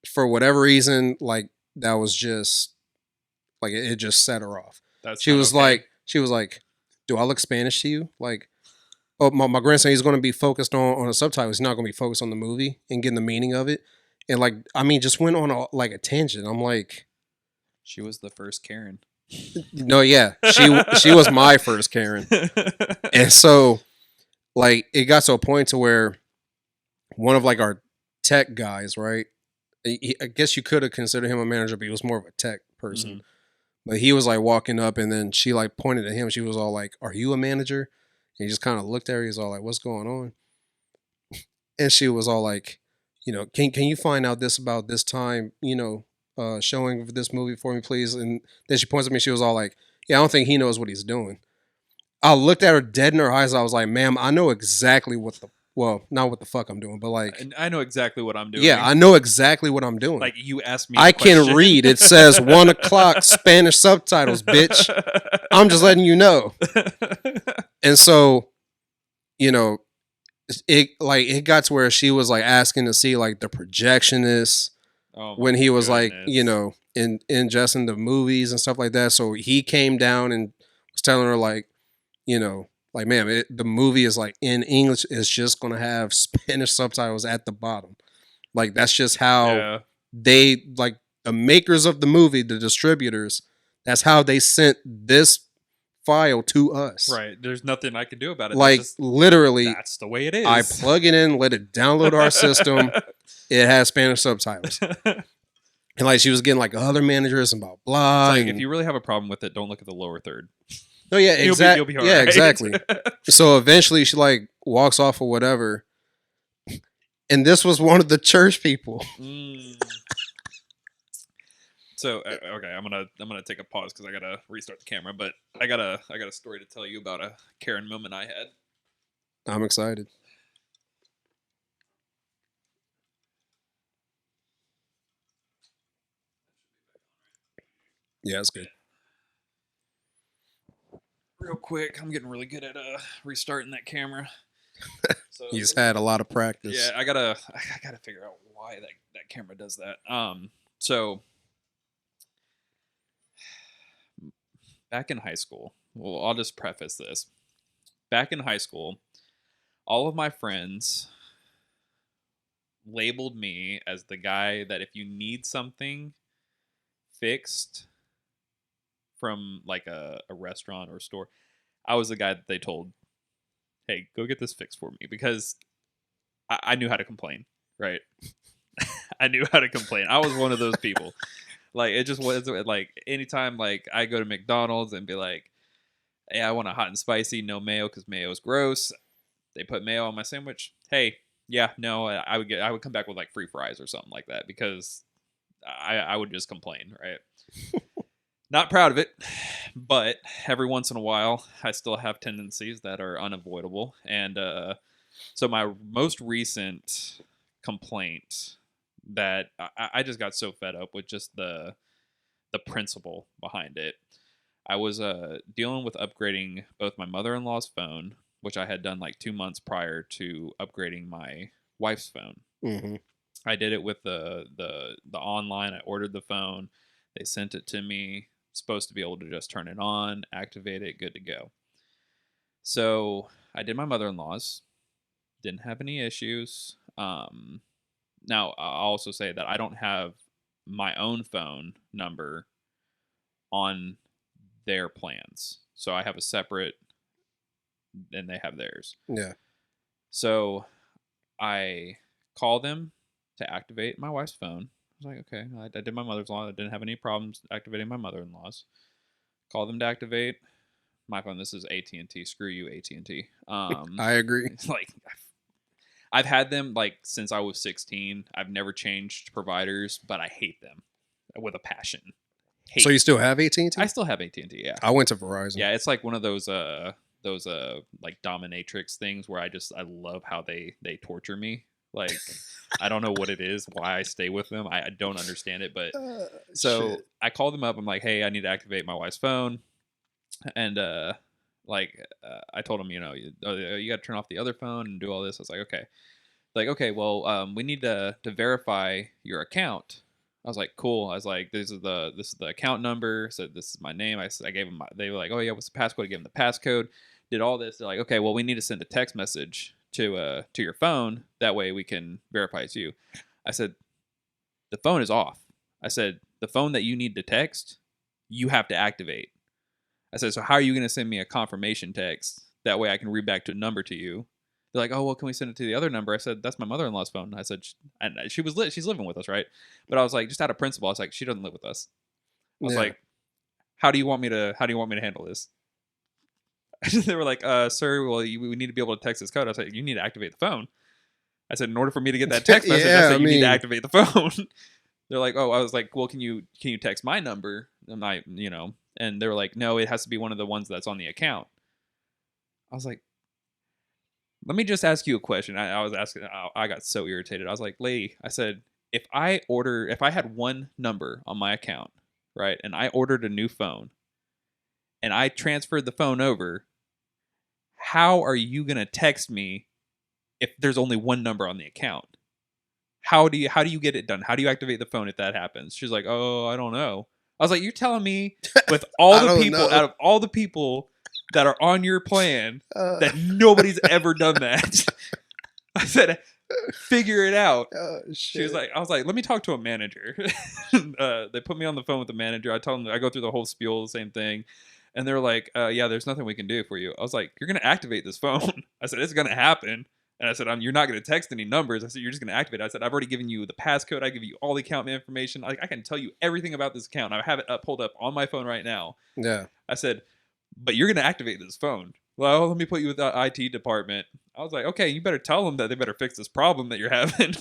For whatever reason, like that was just like it just set her off. That's She was okay. like, do I look Spanish to you? Like, oh, my grandson, he's going to be focused on the subtitles. He's not going to be focused on the movie and getting the meaning of it. And like, I mean, just went on a tangent. I'm like, she was the first Karen. No, yeah, she was my first Karen. And so like it got to a point to where one of like our tech guys, right? I guess you could have considered him a manager, but he was more of a tech person. Mm-hmm. But he was like walking up, and then she like pointed at him. She was all like, "Are you a manager?" And he just kind of looked at her. He's all like, "What's going on?" And she was all like, can you find out this about this time, showing of this movie for me, please? And then she points at me. She was all like, "Yeah, I don't think he knows what he's doing." I looked at her dead in her eyes. I was like, "Ma'am, I know exactly not what the fuck I'm doing, but like, I know exactly what I'm doing. yeah, I know exactly what I'm doing. Like you asked me. I can read. It says 1 o'clock Spanish subtitles, bitch. I'm just letting you know." And so, it got to where she was like asking to see like the projectionist when he was like, ingesting the movies and stuff like that. So he came down and was telling her like, like, ma'am, the movie is like in English. It's just gonna have Spanish subtitles at the bottom. Like that's just how they like the makers of the movie, the distributors. That's how they sent this file to us. Right. There's nothing I can do about it. Like literally, that's the way it is. I plug it in, let it download our system. It has Spanish subtitles. And like she was getting like other managers and blah blah. It's like if you really have a problem with it, don't look at the lower third. No, yeah, exactly. You'll be all yeah, right. Exactly. So eventually she like walks off or whatever. And this was one of the church people. So okay, I'm gonna take a pause because I gotta restart the camera. But I got a story to tell you about a Karen moment I had. I'm excited. Yeah, that's good. Real quick, I'm getting really good at restarting that camera. So You just had a lot of practice. yeah, I gotta figure out why that camera does that. So back in high school, well, I'll just preface this. Back in high school, all of my friends labeled me as the guy that if you need something fixed from like a restaurant or store, I was the guy that they told, hey, go get this fixed for me because I knew how to complain, right? I knew how to complain. I was one of those people. Like it just was like anytime like I go to McDonald's and be like, hey, I want a hot and spicy, no mayo because mayo is gross. They put mayo on my sandwich. Hey, yeah, no, I would come back with like free fries or something like that because I would just complain, right? Not proud of it, but every once in a while, I still have tendencies that are unavoidable. And so my most recent complaint that I just got so fed up with just the principle behind it. I was dealing with upgrading both my mother-in-law's phone, which I had done like 2 months prior to upgrading my wife's phone. Mm-hmm. I did it with the online. I ordered the phone. They sent it to me. Supposed to be able to just turn it on, activate it, good to go. So I did my mother-in-law's. Didn't have any issues. Now I'll also say that I don't have my own phone number on their plans, so I have a separate, and they have theirs. Yeah. So I call them to activate my wife's phone. I was like, okay, I did my mother-in-law. I didn't have any problems activating my mother-in-law's. Call them to activate my phone. This is AT&T. Screw you, AT&T. I agree. It's like I've had them like since I was 16. I've never changed providers, but I hate them with a passion. So you still have AT&T? I still have AT&T. Yeah. I went to Verizon. Yeah, it's like one of those like dominatrix things where I love how they torture me. Like I don't know what it is, why I stay with them. I don't understand it, but so shit. I called them up. I'm like, hey, I need to activate my wife's phone, and I told them, you got to turn off the other phone and do all this. I was like, okay, well, we need to verify your account. I was like, cool. I was like, this is the account number. So this is my name. I gave them. They were like, oh yeah, what's the passcode? I gave them the passcode. Did all this. They're like, okay, well, we need to send a text message to your phone. That way we can verify it's you. I said, the phone is off. I said, the phone that you need to text, you have to activate. I said, so how are you going to send me a confirmation text? That way I can read back to a number to you. They're like, oh, well, can we send it to the other number? I said, that's my mother-in-law's phone. I said, and she's living with us, right? But I was like, just out of principle, I was like, she doesn't live with us. I was like, how do you want me to handle this? They were like, sir, well, we need to be able to text this code. I was like, you need to activate the phone. I said, in order for me to get that text message, I said, you need to activate the phone. They're like, oh, I was like, well, can you text my number? And and they were like, no, it has to be one of the ones that's on the account. I was like, let me just ask you a question. I was asking, I got so irritated. I was like, lady, I said, if I had one number on my account, right, and I ordered a new phone and I transferred the phone over, how are you going to text me if there's only one number on the account? How do you get it done? How do you activate the phone if that happens? She's like, oh, I don't know. I was like, you're telling me with all the people, out of all the people that are on your plan, that nobody's ever done that? I said, figure it out. She was like, I was like, let me talk to a manager. They put me on the phone with the manager. I told them, I go through the whole spiel, the same thing. And they're like, yeah, there's nothing we can do for you. I was like, you're going to activate this phone. I said, it's going to happen. And I said, you're not going to text any numbers. I said, you're just going to activate it. I said, I've already given you the passcode. I give you all the account information. I can tell you everything about this account. I have it pulled up on my phone right now. Yeah. I said, but you're going to activate this phone. Well, let me put you with the IT department. I was like, okay, you better tell them that they better fix this problem that you're having.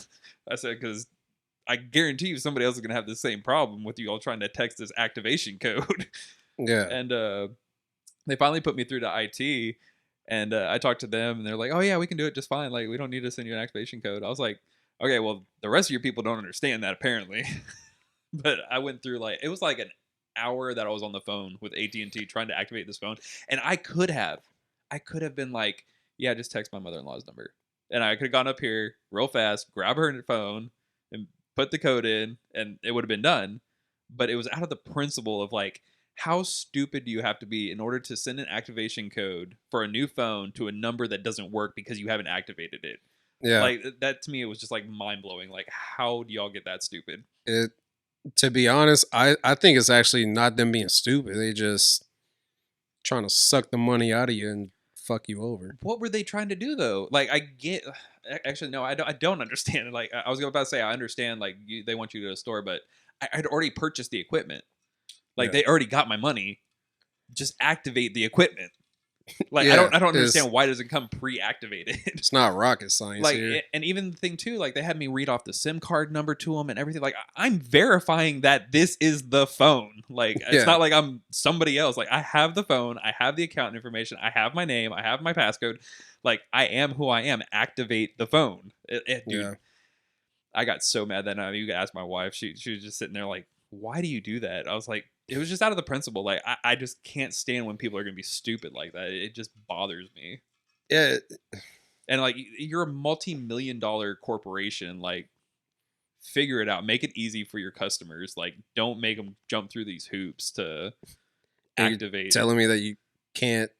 I said, because I guarantee you somebody else is going to have the same problem with you all trying to text this activation code. Yeah. And they finally put me through to IT. And I talked to them, and they're like, oh, yeah, we can do it just fine. Like, we don't need to send you an activation code. I was like, okay, well, the rest of your people don't understand that, apparently. But I went through, like, it was like hour that I was on the phone with AT&T trying to activate this phone, and I could have been like, yeah, just text my mother-in-law's number, and I could have gone up here real fast, grab her phone, and put the code in, and it would have been done. But it was out of the principle of like, how stupid do you have to be in order to send an activation code for a new phone to a number that doesn't work because you haven't activated it? Yeah. Like that to me, it was just like mind blowing. Like, how do y'all get that stupid? It to be honest, I think it's actually not them being stupid. They just trying to suck the money out of you and fuck you over. What were they trying to do though? Like, I get. Actually, no, I don't understand. Like, I was about to say, I understand. Like, they want you to go to a store, but I'd already purchased the equipment. Like, Yeah. they already got my money. Just activate the equipment. Like, Yeah, I don't understand why it doesn't come pre-activated. It's not rocket science Like, here. and even the thing too, like they had me read off the SIM card number to them and everything. Like, I'm verifying that this is the phone. Like, it's Yeah. not like I'm somebody else. Like, I have the phone, I have the account information, I have my name, I have my passcode. Like, I am who I am. Activate the phone. Dude, Yeah. I got so mad that night. You could ask my wife. She was just sitting there like, why do you do that? I was like, it was just out of the principle. Like, I just can't stand when people are gonna be stupid like that. It just bothers me. Yeah. And like, you're a multi-million-dollar corporation. Like, figure it out. Make it easy for your customers. Like, don't make them jump through these hoops to And you're activate. telling me that you can't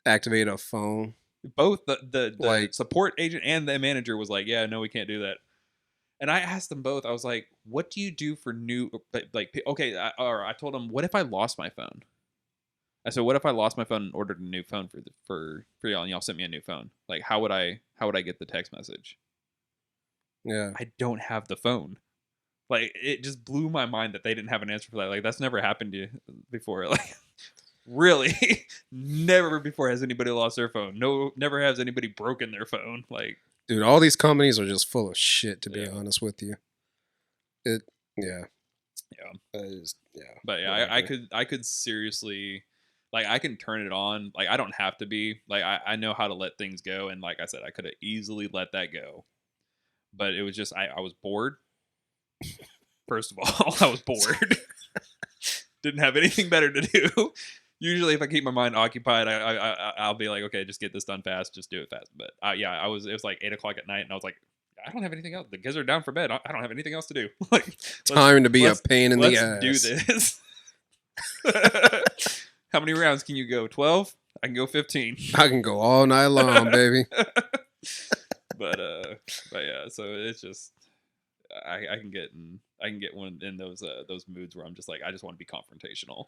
activate a phone. Both the Like- support agent and the manager was like, yeah, no, we can't do that. And I asked them both. I was like, what do you do for new, like, okay, I told them, what if I lost my phone? I said, what if I lost my phone and ordered a new phone for y'all, and y'all sent me a new phone? Like, how would I get the text message? Yeah. I don't have the phone. Like, it just blew my mind that they didn't have an answer for that. Like, that's never happened to you before. Like, really, never before has anybody lost their phone. No, never has anybody broken their phone. Like, Dude, all these companies are just full of shit, to be Yeah. honest with you. Yeah. Yeah. Yeah. But yeah, I could seriously, like, I can turn it on. Like, I don't have to be. Like, I know how to let things go. And like I said, I could have easily let that go. But it was just, I was bored. First of all, I was bored. Didn't have anything better to do. Usually, if I keep my mind occupied, I'll be like, okay, just get this done fast. Just do it fast. But yeah, it was like 8 o'clock at night, and I was like, I don't have anything else. The kids are down for bed. I don't have anything else to do. Like, Time to be a pain in the ass. Let's do this. How many rounds can you go? 12? I can go 15. I can go all night long, baby. but yeah, so it's just I can get one in those moods where I'm just like, I just want to be confrontational.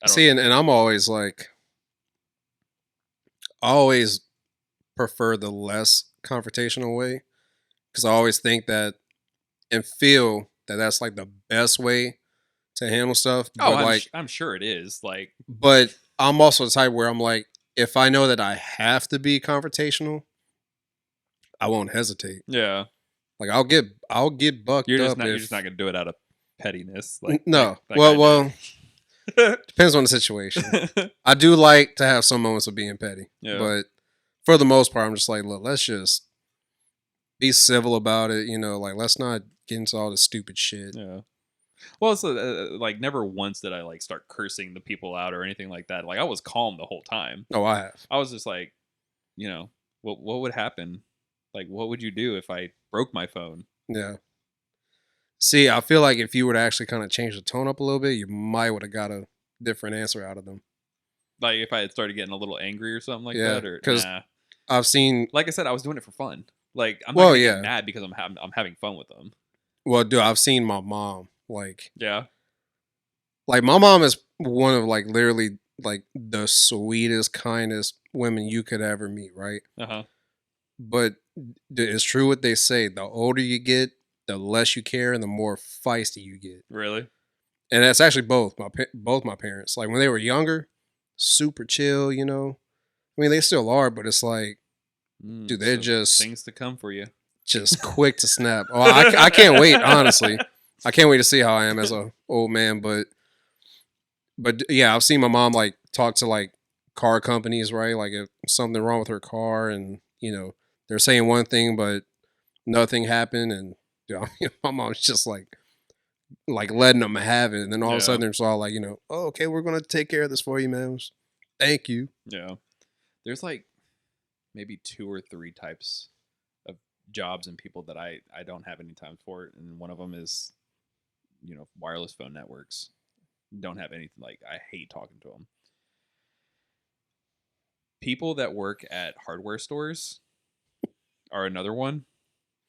See, and I'm always like, I always prefer the less confrontational way, because I always think that and feel that that's like the best way to handle stuff. Oh, But I'm sure it is. Like, but I'm also the type where I'm like, if I know that I have to be confrontational, I won't hesitate. yeah, Like I'll get bucked you're up. just not gonna do it out of pettiness. Like, No. like Well, depends on the situation. I do like to have some moments of being petty, Yeah. but for the most part, I'm just like, look, let's just be civil about it. You know, like let's not get into all this stupid shit. Yeah. Well, it's like never once did I like start cursing the people out or anything like that. Like, I was calm the whole time. Oh, I have. I was just like, what would happen? Like, what would you do if I broke my phone? Yeah. See, I feel like if you were to actually kind of change the tone up a little bit, you might would have got a different answer out of them. Like, if I had started getting a little angry or something like Yeah, that, or 'cause nah. I've seen. Like I said, I was doing it for fun. Like, I'm not Well, gonna yeah. get mad because I'm having fun with them. Well, dude, I've seen my mom Yeah. like my mom is one of like literally like the sweetest, kindest women you could ever meet, right? Uh-huh. But it's true what they say: the older you get, the less you care, and the more feisty you get. Really? And that's actually both my parents. Like when they were younger, super chill, you know. I mean, they still are, but it's like, dude, they're So just things to come for you. just quick to snap. Oh, I can't wait. Honestly, I can't wait to see how I am as a old man. But yeah, I've seen my mom like talk to like car companies, right? Like if something wrong with her car, and you know they're saying one thing, but nothing happened, and you know, my mom's just like, like letting them have it, and then all of a Yeah. sudden it's all like, oh, okay, we're gonna take care of this for you, man. Thank you. Yeah. There's like maybe 2 or 3 types of jobs and people that I don't have any time for, and one of them is wireless phone networks. Don't have anything, like, I hate talking to them. People that work at hardware stores are another one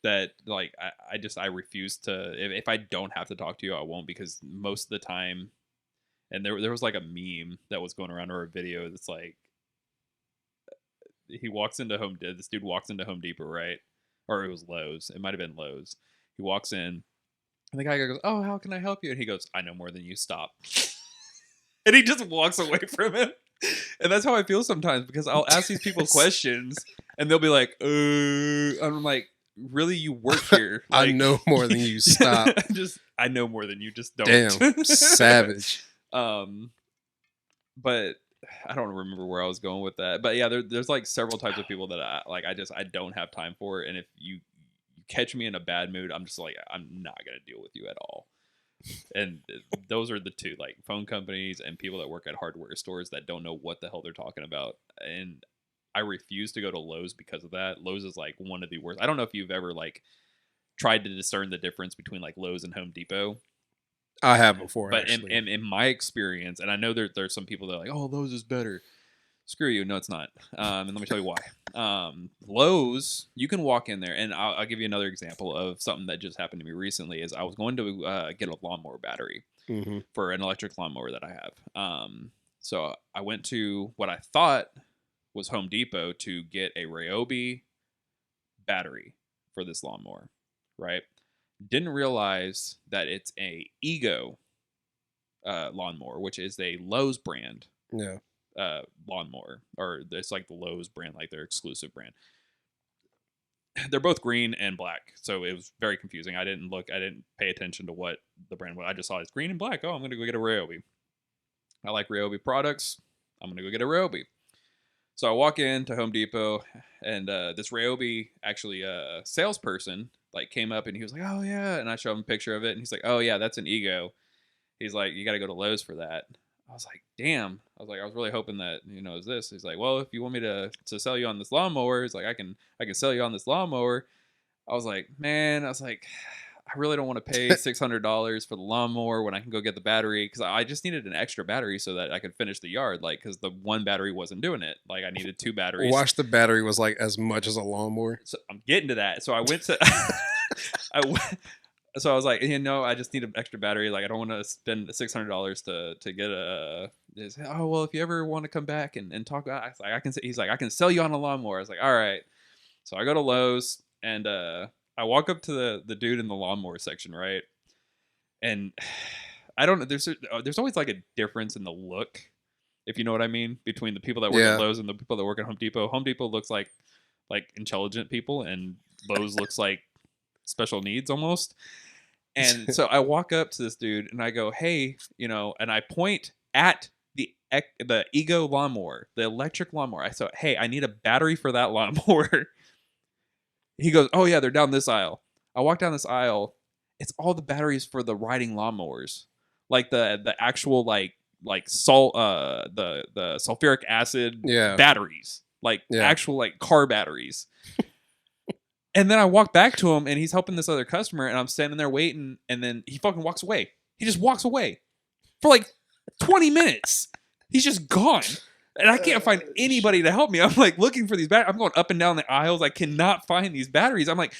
that, like, I refuse to, if I don't have to talk to you, I won't, because most of the time, and there was like a meme that was going around, or a video that's like, this dude walks into Home Depot, right? Or it was Lowe's. It might have been Lowe's. He walks in, and the guy goes, "Oh, how can I help you?" And he goes, "I know more than you. Stop." And he just walks away from him. And that's how I feel sometimes, because I'll ask these people questions, and they'll be like, I'm like, really? You work here? I Like, know more than you. Stop. I know more than you. Just don't. Damn, savage. But I don't remember where I was going with that. But yeah, there's like several types of people that I don't have time for. And if you catch me in a bad mood, I'm just like, I'm not gonna deal with you at all. And those are the two, like, phone companies and people that work at hardware stores that don't know what the hell they're talking about. And I refuse to go to Lowe's because of that. Lowe's is like one of the worst. I don't know if you've ever like tried to discern the difference between like Lowe's and Home Depot. I have before, but actually. in my experience, and I know there's some people that are like, oh, Lowe's is better. Screw you. No, it's not. And let me tell you why. Lowe's, you can walk in there, and I'll give you another example of something that just happened to me recently. Is I was going to get a lawnmower battery for an electric lawnmower that I have. So I went to what I thought was Home Depot to get a Ryobi battery for this lawnmower, right? Didn't realize that it's a Ego lawnmower, which is a Lowe's brand. Yeah. Lawnmower, or it's like the Lowe's brand, like their exclusive brand. They're both green and black, so it was very confusing. I didn't pay attention to what the brand was. I just saw it's green and black. Oh, I'm gonna go get a Ryobi. I like Ryobi products. I'm gonna go get a Ryobi. So I walk into Home Depot, and this Ryobi actually salesperson like came up, and he was like, "Oh yeah," and I showed him a picture of it, and he's like, "Oh yeah, that's an Ego." He's like, "You got to go to Lowe's for that." I was like, damn. I was like, I was really hoping that, is this. He's like, well, if you want me to sell you on this lawnmower, he's like, I can sell you on this lawnmower. I was like, man, I really don't want to pay $600 for the lawnmower when I can go get the battery, because I just needed an extra battery so that I could finish the yard, like, because the one battery wasn't doing it. Like, I needed 2 batteries. Watch, the battery was like as much as a lawnmower. So I'm getting to that. So I went to So I was like, I just need an extra battery. Like, I don't want to spend $600 to get a. Oh well, if you ever want to come back and talk about, he's like, I can sell you on a lawnmower. I was like, all right. So I go to Lowe's, and I walk up to the dude in the lawnmower section, right? And I don't know. There's always like a difference in the look, if you know what I mean, between the people that work at Lowe's and the people that work at Home Depot. Home Depot looks like intelligent people, and Lowe's looks like special needs almost. And so I walk up to this dude and I go, hey, and I point at the Ego lawnmower, the electric lawnmower. I said, hey, I need a battery for that lawnmower. He goes, oh yeah, they're down this aisle. I walk down this aisle. It's all the batteries for the riding lawnmowers, like the actual like salt, the sulfuric acid batteries, like actual like car batteries. And then I walk back to him, and he's helping this other customer, and I'm standing there waiting, and then he fucking walks away. He just walks away for like 20 minutes. He's just gone. And I can't find anybody to help me. I'm like looking for these batteries. I'm going up and down the aisles. I cannot find these batteries. I'm like,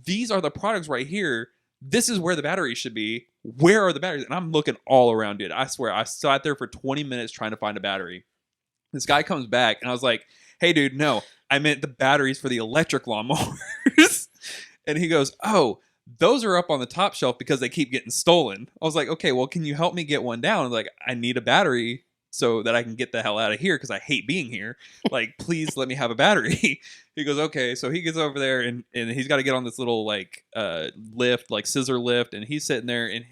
these are the products right here. This is where the batteries should be. Where are the batteries? And I'm looking all around, dude. I swear, I sat there for 20 minutes trying to find a battery. This guy comes back, and I was like, hey, dude, no. I meant the batteries for the electric lawnmowers. And he goes, oh, those are up on the top shelf because they keep getting stolen. I was like, okay, well, can you help me get one down? I was like, I need a battery so that I can get the hell out of here because I hate being here. Like, please let me have a battery. He goes, okay. So he gets over there, and he's got to get on this little like lift, like scissor lift. And he's sitting there, and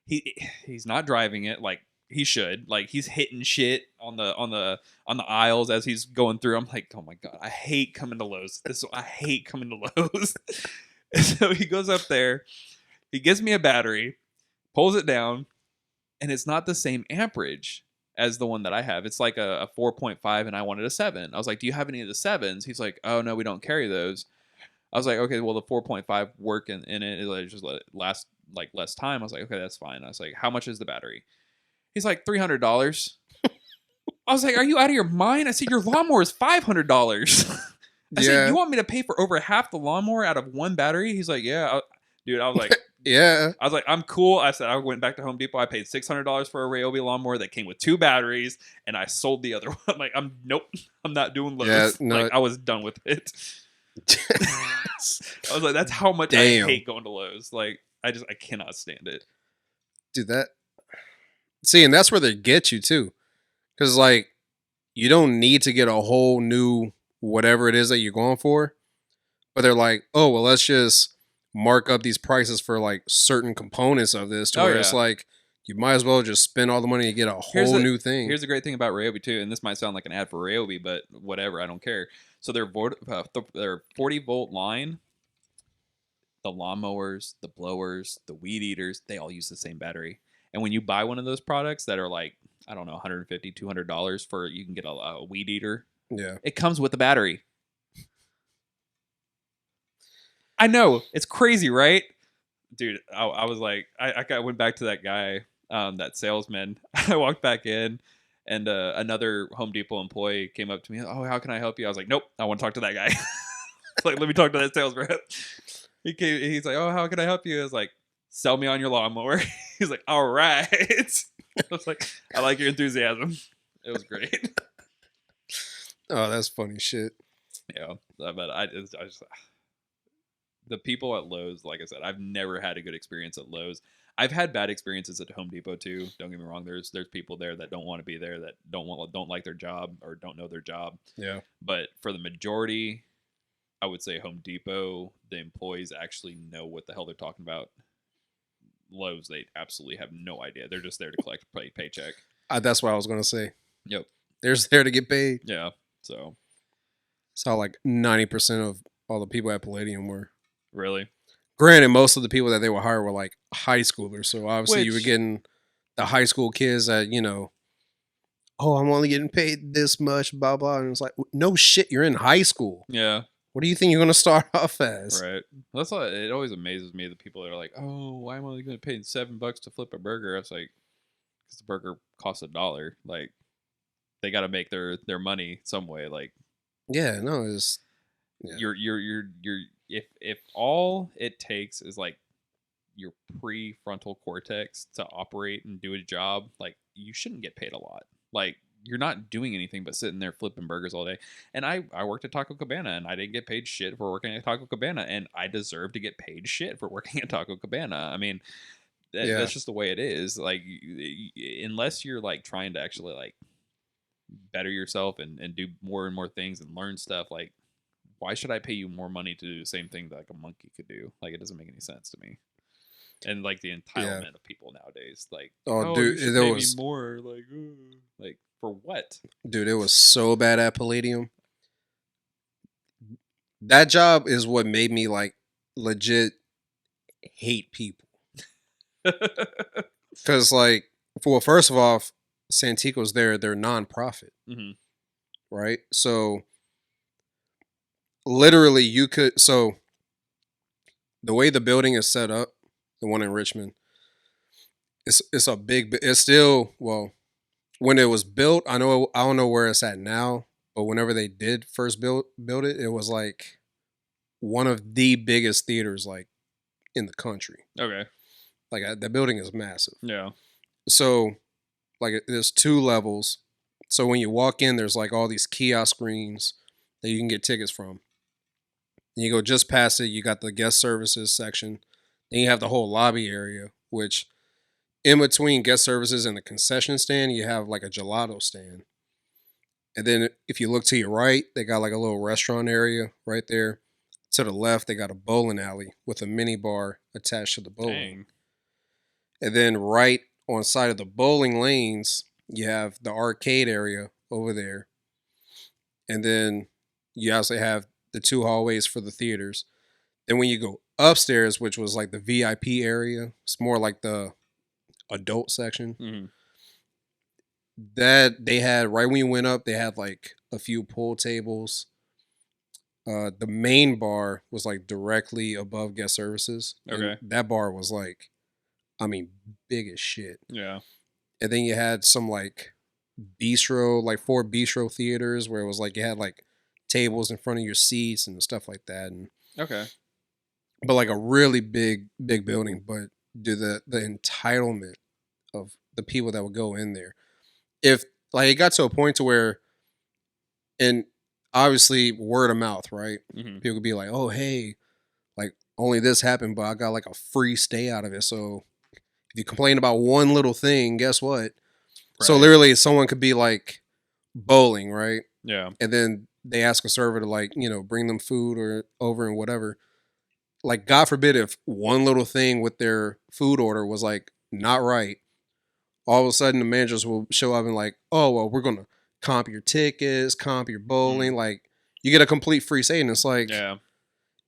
he's not driving it like he should. Like, he's hitting shit on the aisles as he's going through. I'm like, oh my god, I hate coming to Lowe's. I hate coming to Lowe's. And so he goes up there. He gives me a battery, pulls it down, and it's not the same amperage as the one that I have. It's like a 4.5, and I wanted a 7. I was like, do you have any of the 7s? He's like, oh, no, we don't carry those. I was like, okay, well, the 4.5 work in it. It just let it last like less time. I was like, okay, that's fine. I was like, how much is the battery? He's like, $300. I was like, are you out of your mind? I said, your lawnmower is $500. I said, you Yeah. want me to pay for over half the lawnmower out of one battery? He's like, yeah. Dude, I was like, Yeah. I'm cool. I said, I went back to Home Depot. I paid $600 for a Ryobi lawnmower that came with 2 batteries, and I sold the other one. I'm like, nope, I'm not doing Yeah. Lowe's. No. Like, I was done with it. I was like, that's how much I Damn. hate going to Lowe's. Like, I cannot stand it. Dude, that. See, and that's where they get you too. Because, like, you don't need to get a whole new whatever it is that you're going for. But they're like, oh, well, let's just mark up these prices for like certain components of this to Oh where it's yeah. like, you might as well just spend all the money and get a Here's whole the new thing. here's the great thing about Ryobi too, and this might sound like an ad for Ryobi, but whatever, I don't care. So their 40-volt line, the lawnmowers, the blowers, the weed eaters, they all use the same battery. And when you buy one of those products that are like, I don't know, $150, $200 for, you can get a weed eater. Yeah. It comes with the battery. I know, it's crazy, right? Dude, I was like, I went back to that guy, that salesman. I walked back in, and another Home Depot employee came up to me. Oh, how can I help you? I was like, nope, I want to talk to that guy. Like, let me talk to that sales rep. He's like, oh, how can I help you? I was like, sell me on your lawnmower. He's like, all right. I was like, I like your enthusiasm. It was great. Oh, that's funny shit. Yeah, but I just the people at Lowe's, like I said, I've never had a good experience at Lowe's. I've had bad experiences at Home Depot too. Don't get me wrong. There's people there that don't want to be there, that don't like their job or don't know their job. Yeah. But for the majority, I would say Home Depot, the employees actually know what the hell they're talking about. Lowe's, they absolutely have no idea. They're just there to collect a paycheck. That's what I was going to say. Yep. They're just there to get paid. Yeah. So. That's how like 90% of all the people at Palladium were. Really? Granted, most of the people that they would hire were like high schoolers. So obviously you were getting the high school kids that, you know, oh, I'm only getting paid this much, blah, blah. And it's like, no shit, you're in high school. Yeah. What do you think you're going to start off as? Right. That's why it always amazes me, the people that are like, oh, why am I only going to pay $7 to flip a burger? I was like, because the burger costs $1. Like, they got to make their money some way. Like, yeah, no, it's if all it takes is like your prefrontal cortex to operate and do a job, like, you shouldn't get paid a lot. Like, you're not doing anything but sitting there flipping burgers all day. And I worked at Taco Cabana, and I didn't get paid shit for working at Taco Cabana, and I deserve to get paid shit for working at Taco Cabana. I mean, that's just the way it is. Like, unless you're like trying to actually like better yourself and do more and more things and learn stuff, like, why should I pay you more money to do the same thing that like a monkey could do? Like, it doesn't make any sense to me. And like the entitlement of people nowadays, like, oh, dude, dude, you should pay me more. Like for what? Dude, it was so bad at Palladium. That job is what made me like legit hate people. Because like, well, first of all, Santico's they're nonprofit, right? So literally, you could. So the way the building is set up, the one in Richmond, it's a big. It's still, well, when it was built, I don't know where it's at now, but whenever they did first build it, it was like one of the biggest theaters like in the country. Okay. Like the building is massive. Yeah. So like there's 2 levels. So when you walk in, there's like all these kiosk screens that you can get tickets from. And you go just past it, you got the guest services section. Then you have the whole lobby area, which in between guest services and the concession stand, you have like a gelato stand. And then if you look to your right, they got like a little restaurant area right there. To the left, they got a bowling alley with a mini bar attached to the bowling. Dang. And then right on side of the bowling lanes, you have the arcade area over there. And then you also have the 2 hallways for the theaters. Then when you go upstairs, which was like the VIP area, it's more like the adult section. Mm-hmm. That they had right when you went up, they had like a few pool tables. The main bar was like directly above guest services, and Okay. that bar was like, I mean, big as shit. Yeah. And then you had some like bistro, like 4 bistro theaters where it was like you had like tables in front of your seats and stuff like that, and Okay. but like a really big building. But do the entitlement of the people that would go in there, if like it got to a point to where, and obviously word of mouth, right? Mm-hmm. People could be like, oh hey, like only this happened, but I got like a free stay out of it. So if you complain about one little thing, guess what? So Right. literally, someone could be like bowling, right? Yeah. And then they ask a server to like bring them food or over and whatever. Like God forbid if one little thing with their food order was like not right, all of a sudden the managers will show up and like, oh well, we're gonna comp your tickets, comp your bowling, like you get a complete free stay, and it's like, Yeah.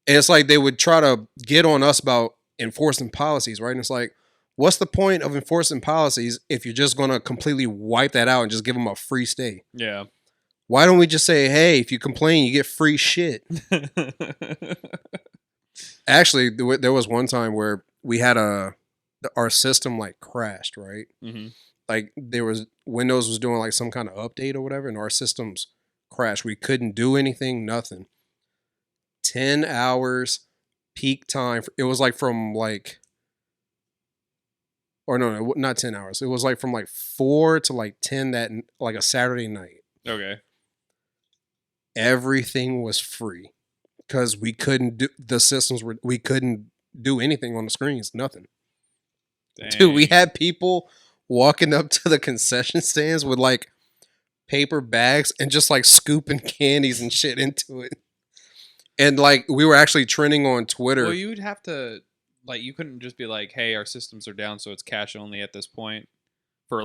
and it's like they would try to get on us about enforcing policies, right? And it's like, what's the point of enforcing policies if you're just gonna completely wipe that out and just give them a free stay? Yeah. Why don't we just say, hey, if you complain, you get free shit? Actually, there was one time where we had our system like crashed, right? Mm-hmm. Like there was Windows was doing like some kind of update or whatever, and our systems crashed. We couldn't do anything, nothing. 10 hours peak time. It was like from like, or no, not 10 hours. It was like from like 4 to like 10 that like a Saturday night. Okay. Everything was free because we couldn't do the systems were we couldn't do anything on the screens, nothing. Dang. Dude, we had people walking up to the concession stands with like paper bags and just like scooping candies and shit into it. And like we were actually trending on Twitter. Well, you would have to, like, you couldn't just be like, "Hey, our systems are down, so it's cash only at this point." For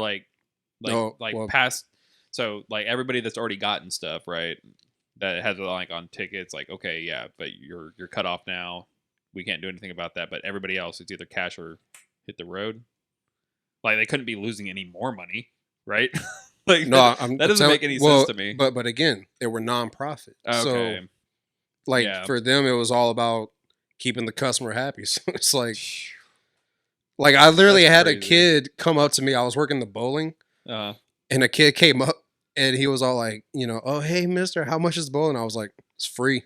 No, well, past, so like everybody that's already gotten stuff, right? That has like on tickets, like, okay, yeah, but you're cut off now. We can't do anything about that. But everybody else, it's either cash or hit the road. Like they couldn't be losing any more money, right? Like no, that doesn't make any sense to me. But again, they were nonprofit. So Okay, like yeah, for them it was all about keeping the customer happy. So it's like I literally That's had a crazy. kid come up to me. I was working the bowling, and a kid came up and he was all like, oh hey mister, how much is the bowling? I was like, it's free.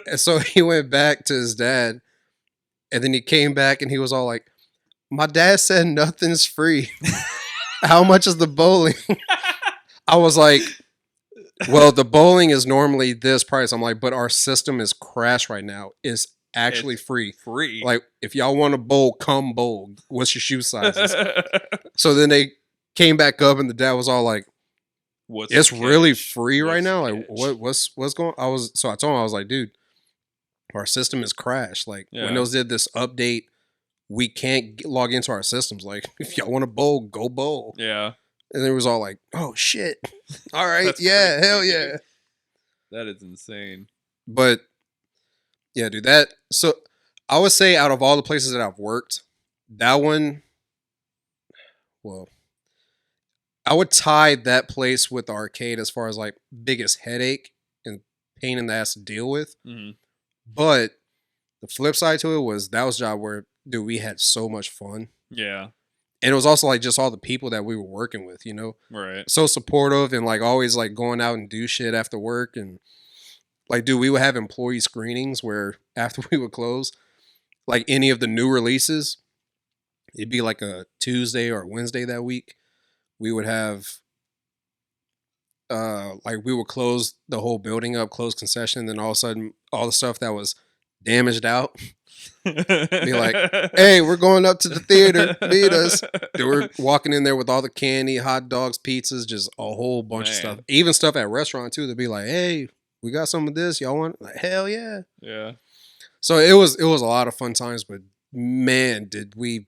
And so he went back to his dad, and then he came back and he was all like, my dad said nothing's free. How much is the bowling? I was like, well, the bowling is normally this price. I'm like, but our system is crashed right now. It's actually It's free. free. Like, if y'all want to bowl, come bowl. What's your shoe sizes? So then they came back up, and the dad was all like, it's really free right now. Like, what's going? So I told him, I was like, dude, our system is crashed. Like, Windows did this update. We can't log into our systems. Like, if y'all want to bowl, go bowl. Yeah. And it was all like, oh shit. All right, yeah, crazy, hell dude. yeah. That is insane. But yeah, dude, so I would say out of all the places that I've worked, that one, well, I would tie that place with the arcade as far as like biggest headache and pain in the ass to deal with. Mm-hmm. But the flip side to it was that was a job where, dude, we had so much fun. Yeah. And it was also like just all the people that we were working with, Right. so supportive and like always like going out and do shit after work. And like, dude, we would have employee screenings where after we would close, like any of the new releases, it'd be like a Tuesday or Wednesday that week. We would have, like we would close the whole building up, close concession. And then all of a sudden, all the stuff that was damaged out, be like, hey, we're going up to the theater. Meet us. They were walking in there with all the candy, hot dogs, pizzas, just a whole bunch of stuff. Even stuff at restaurant too. They'd be like, hey, we got some of this. Y'all want? Like, hell yeah. Yeah. So it was a lot of fun times, but man, did we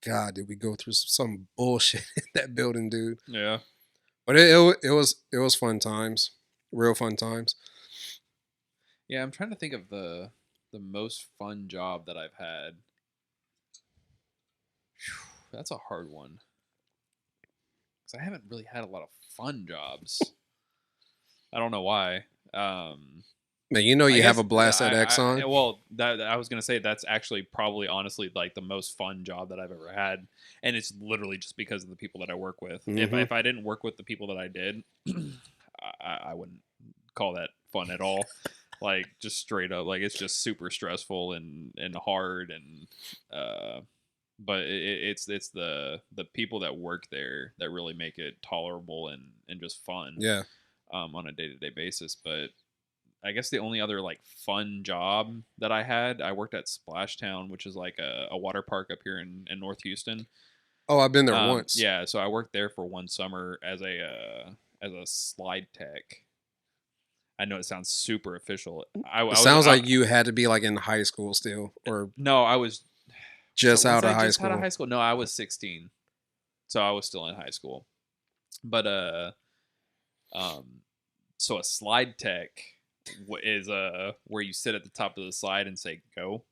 go through some bullshit in that building, dude. Yeah. But it was fun times. Real fun times. Yeah, I'm trying to think of the The most fun job that I've had. Whew, that's a hard one. Because I haven't really had a lot of fun jobs. I don't know why. Man, you know I you have guess a blast at I Exxon. well that I was gonna say that's actually probably honestly like the most fun job that I've ever had, and it's literally just because of the people that I work with. Mm-hmm. If I didn't work with the people that I did, I wouldn't call that fun at all. Like just straight up, like it's just super stressful and hard and but it's the people that work there that really make it tolerable and just fun Yeah. on a day-to-day basis. But I guess the only other like fun job that I worked at Splashtown, which is like a water park up here in North Houston. Oh, I've been there once. Yeah, so I worked there for one summer as a slide tech. I know it sounds super official. It sounds like you had to be like in high school still, or no, I was just was out of I high just out of school. high school? No, I was 16, so I was still in high school. But um, so a slide tech is where you sit at the top of the slide and say go.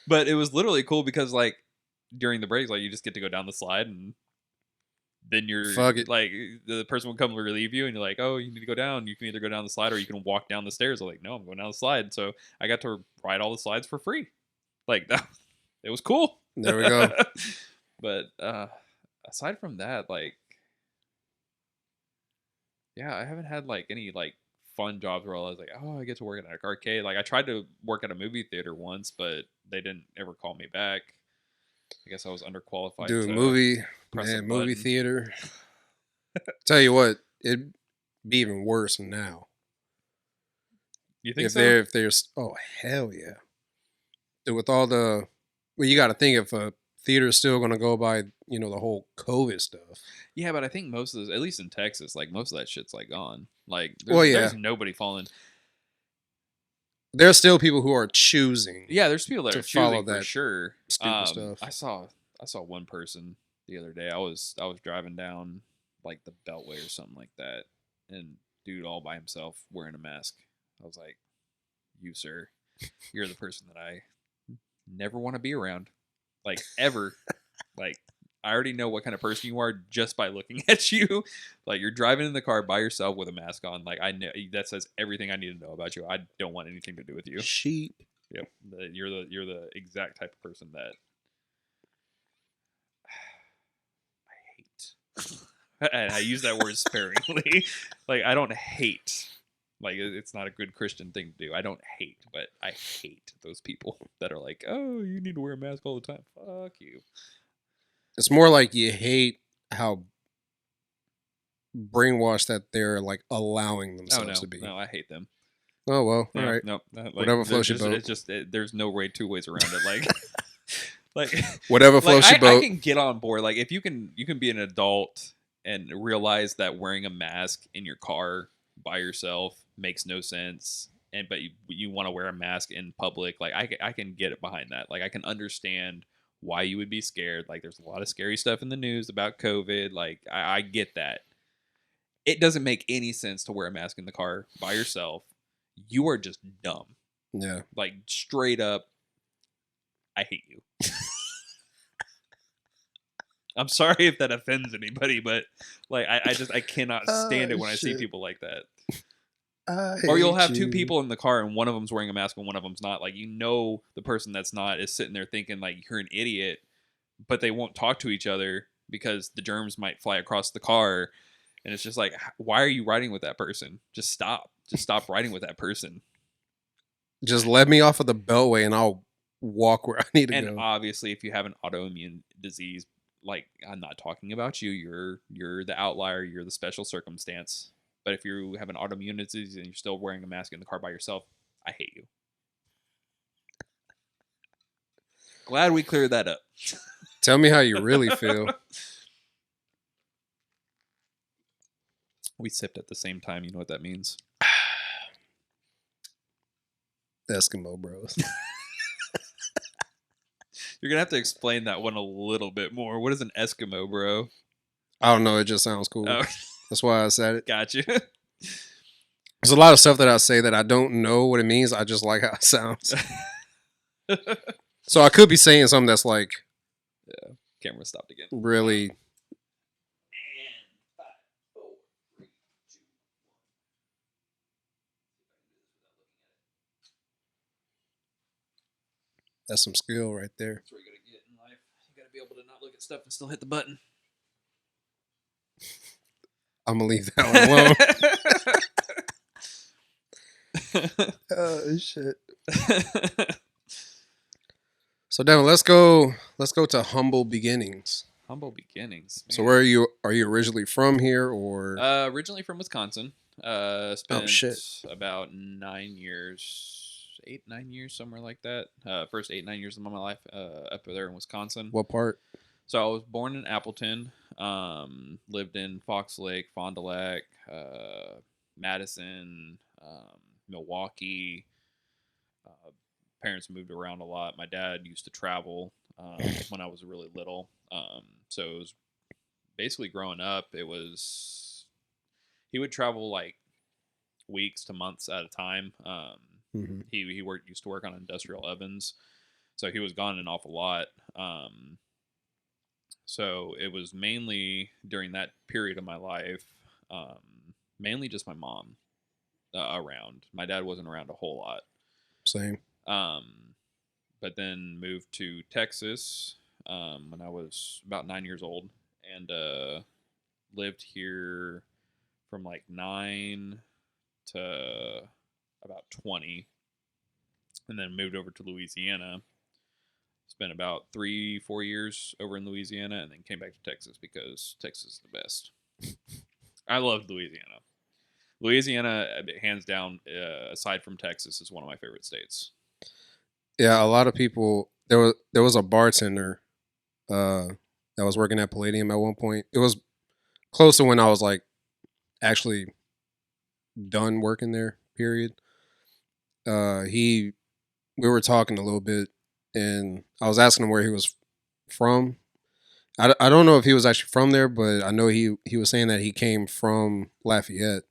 But it was literally cool because like during the breaks, like you just get to go down the slide and then you're Fuck it. like the person will come to relieve you and you're like, oh, you need to go down. You can either go down the slide or you can walk down the stairs. I'm like, no, I'm going down the slide. So I got to ride all the slides for free. Like that, it was cool. There we go. But aside from that, like, yeah, I haven't had like any like fun jobs where I was like, oh, I get to work at an arcade. Like I tried to work at a movie theater once, but they didn't ever call me back. I guess I was underqualified Dude, to press a movie button. theater. Tell you what, it'd be even worse now. You think If so? there's oh hell yeah. Dude, with all the well, you got to think if a theater's still gonna go by, the whole COVID stuff. Yeah, but I think most of this, at least in Texas, like most of that shit's like gone. Like Well, yeah, there's nobody falling. there's still people who are choosing Yeah, there's people that to are follow choosing for that sure. stupid stuff. I saw one person the other day. I was driving down like the Beltway or something like that, and dude all by himself wearing a mask. I was like, "You sir, you're the person that I never want to be around, like ever. Like I already know what kind of person you are just by looking at you. Like you're driving in the car by yourself with a mask on. Like I know that says everything I need to know about you. I don't want anything to do with you. Sheep. Yep, you're the exact type of person that I hate. And I use that word sparingly. Like I don't hate. Like it's not a good Christian thing to do. I don't hate, but I hate those people that are like, "Oh, you need to wear a mask all the time." Fuck you. It's more like you hate how brainwashed that they're like allowing Oh themselves no, to be. no, I hate them. Oh well, all Yeah, right. no, like Whatever floats your boat. it's just there's no way two ways around it. Like, like, Whatever like floats your I boat. can get on board. Like, if you can be an adult and realize that wearing a mask in your car by yourself makes no sense, and but you want to wear a mask in public. Like, I can get it behind that. Like, I can understand why you would be scared. Like, there's a lot of scary stuff in the news about COVID. Like, I get that. It doesn't make any sense to wear a mask in the car by yourself. You are just dumb. Yeah. Like straight up, I hate you. I'm sorry if that offends anybody, but like I cannot stand it when I see shit. people like that. I Or you'll hate have two you. people in the car and one of them's wearing a mask and one of them's not. Like the person that's not is sitting there thinking like you're an idiot, but they won't talk to each other because the germs might fly across the car. And it's just like, why are you riding with that person? Just stop. Just stop riding with that person. Just let me off of the beltway and I'll walk where I need to And go. obviously, if you have an autoimmune disease, like I'm not talking about you, you're the outlier, you're the special circumstance. But if you have an autoimmune disease and you're still wearing a mask in the car by yourself, I hate you. Glad we cleared that up. Tell me how you really feel. We sipped at the same time. You know what that means? Eskimo bros. You're gonna have to explain that one a little bit more. What is an Eskimo, bro? I don't know. It just sounds cool. Oh, That's why I said it. gotcha. There's a lot of stuff that I say that I don't know what it means. I just like how it sounds. So I could be saying something that's like Camera stopped again. really. That's some skill right there. That's where you gotta get in life. You gotta be able to not look at stuff and still hit the button. I'm gonna leave that one alone. Oh shit. So Devin, let's go to humble beginnings. Humble beginnings. Man. So where are you originally from here or originally from Wisconsin. Spent about 9 years, 8-9 years, somewhere like that. First 8-9 years of my life up there in Wisconsin. What part? So I was born in Appleton. Lived in Fox Lake, Fond du Lac, Madison, Milwaukee. Parents moved around a lot. My dad used to travel when I was really little. So it was basically growing up. He would travel like weeks to months at a time. He used to work on industrial ovens, so he was gone an awful lot. So it was mainly during that period of my life, mainly just my mom around. My dad wasn't around a whole lot. Same. But then moved to Texas when I was about 9 years old, and lived here from like 9 to about 20, and then moved over to Louisiana. Spent about 3-4 years over in Louisiana, and then came back to Texas because Texas is the best. I loved Louisiana. Louisiana, hands down, aside from Texas, is one of my favorite states. Yeah, a lot of people. There was a bartender that was working at Palladium at one point. It was close to when I was like actually done working there. Period. We were talking a little bit, and I was asking him where he was from. I don't know if he was actually from there, but I know he was saying that he came from Lafayette.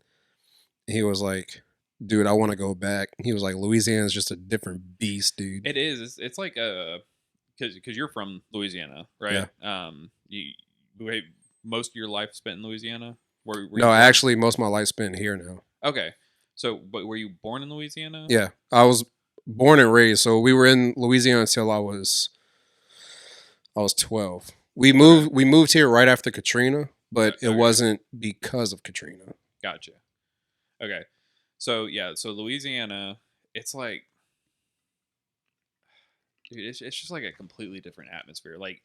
He was like, dude, I want to go back. He was like, Louisiana's just a different beast, dude. It is. It's like because you're from Louisiana, right? Yeah. Most of your life spent in Louisiana. No, actually, most of my life spent here now. Okay, so but were you born in Louisiana? Yeah, I was born and raised. So we were in Louisiana until I was 12. We moved here right after Katrina, but it wasn't because of Katrina. Gotcha. Okay. So yeah, so Louisiana, it's like, dude, it's just like a completely different atmosphere. Like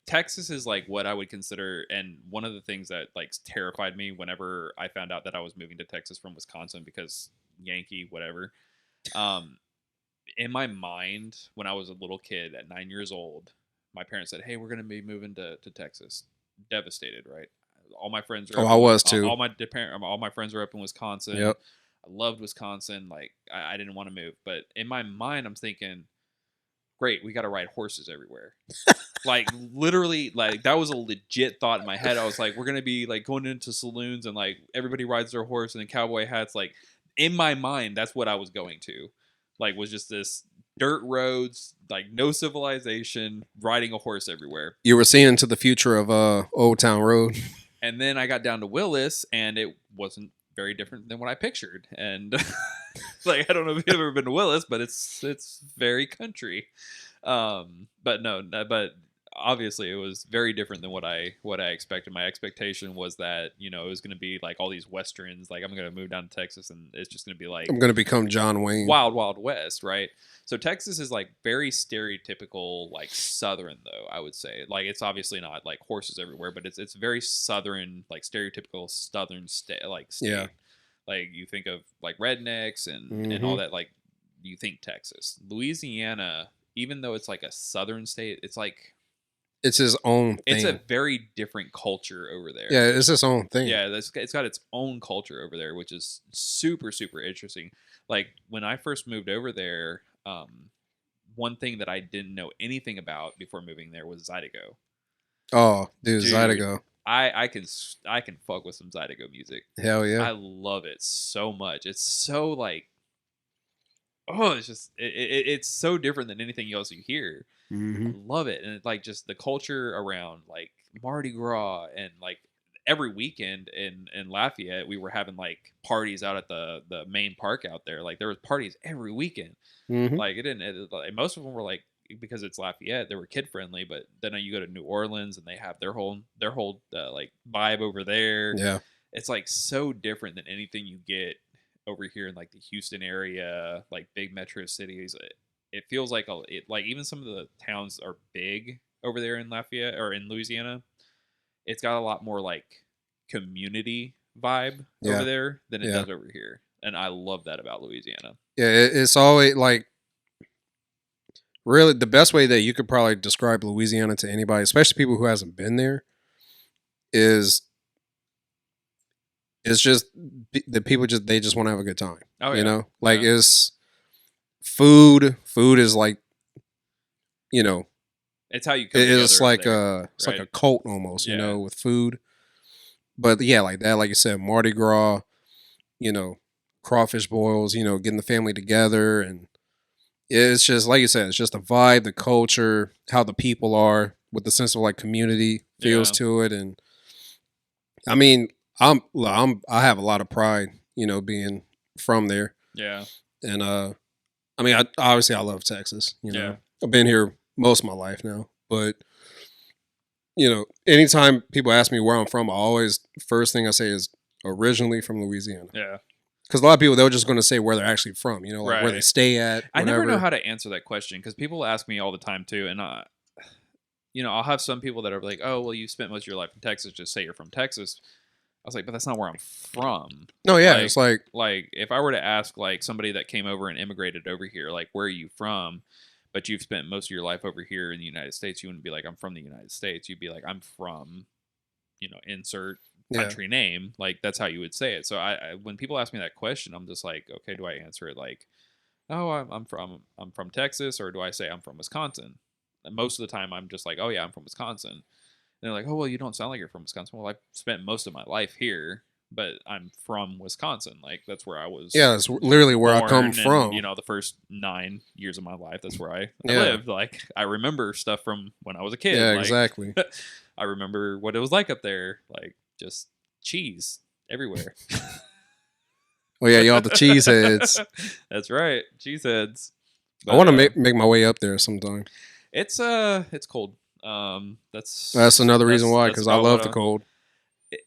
Texas is like what I would consider, and one of the things that like terrified me whenever I found out that I was moving to Texas from Wisconsin because Yankee, whatever. In my mind, when I was a little kid at 9 years old, my parents said, "Hey, we're gonna be moving to Texas." Devastated, right? All my friends are. Oh, I was too. All my friends are up in Wisconsin. Yep. I loved Wisconsin. Like I didn't want to move, but in my mind, I'm thinking, great, we got to ride horses everywhere. Like literally, like that was a legit thought in my head. I was like, we're gonna be like going into saloons and like everybody rides their horse and then cowboy hats. Like in my mind, that's what I was going to. Like was just this dirt roads, like no civilization, riding a horse everywhere. You were seeing into the future of Old Town Road. And then I got down to Willis, and it wasn't very different than what I pictured. And like I don't know if you've ever been to Willis, but it's very country. But obviously it was very different than what I expected. My expectation was that it was going to be like all these westerns. Like I'm going to move down to Texas, and it's just going to be like I'm going to become John Wayne. Wild Wild West, right? So Texas is like very stereotypical, like Southern, though I would say. Like it's obviously not like horses everywhere, but it's very Southern, like stereotypical Southern state. Yeah. Like you think of like rednecks and all that. Like you think Texas, Louisiana, even though it's like a Southern state, it's like it's his own thing. It's a very different culture over there. Yeah, it's its own thing. Yeah, it's got its own culture over there, which is super, super interesting. Like when I first moved over there, one thing that I didn't know anything about before moving there was Zydeco. Oh, dude, Zydeco. I can fuck with some Zydeco music. Hell yeah. I love it so much. It's so like, oh, it's just it's so different than anything else you hear. I Mm-hmm. love it, and like just the culture around like Mardi Gras and like every weekend in Lafayette, we were having like parties out at the main park out there. Like there was parties every weekend. Mm-hmm. Like like, most of them were like because it's Lafayette, they were kid friendly. But then you go to New Orleans and they have their whole like vibe over there. Yeah. It's like so different than anything you get over here in like the Houston area, like big metro cities. It feels like like even some of the towns are big over there in Lafayette or in Louisiana. It's got a lot more like community vibe over Yeah. there than it Yeah. does over here, and I love that about Louisiana. Yeah. It's always like really the best way that you could probably describe Louisiana to anybody, especially people who hasn't been there, is it's just the people they just want to have a good time. Oh You yeah, know, like yeah, it's food. Food is like, you know, it's how you come it's together over like there, it's like right? a cult almost. You Yeah, know, with food. But yeah, like that, like you said, Mardi Gras. You know, crawfish boils. You know, getting the family together, and it's just like you said, it's just the vibe, the culture, how the people are, with the sense of like community feels yeah, to it, and I mean, I have a lot of pride, you know, being from there, yeah, and I mean, obviously I love Texas. You yeah. know, I've been here most of my life now, but you know, anytime people ask me where I'm from, I always first thing I say is originally from Louisiana, Yeah, because a lot of people they're just going to say where they're actually from. You know, like where they right. stay at, I never know whatever. how to answer that question because people ask me all the time too, and I'll have some people that are like, "Oh, well, you spent most of your life in Texas. Just say you're from Texas." I was like, "But that's not where I'm from." No, yeah, Like, it's like like if I were to ask like somebody that came over and immigrated over here, like, "Where are you from?" But you've spent most of your life over here in the United States, you wouldn't be like, "I'm from the United States." You'd be like, "I'm from," insert yeah, country name. Like that's how you would say it. So when people ask me that question, I'm just like, okay, do I answer it like, oh, I'm from Texas, or do I say I'm from Wisconsin? And most of the time, I'm just like, oh yeah, I'm from Wisconsin. And they're like, oh well, you don't sound like you're from Wisconsin. Well, I've spent most of my life here, but I'm from Wisconsin. Like that's where I was yeah, it's literally where I come born, and from. the first 9 years of my life, that's where I Yeah, lived. Like I remember stuff from when I was a kid. yeah, Like exactly. I remember what it was like up there. Like just cheese everywhere. Oh yeah, y'all the cheeseheads. That's right, cheeseheads. I But want to make my way up there sometime. it's cold. That's another reason why, That's because I about what love the cold. it,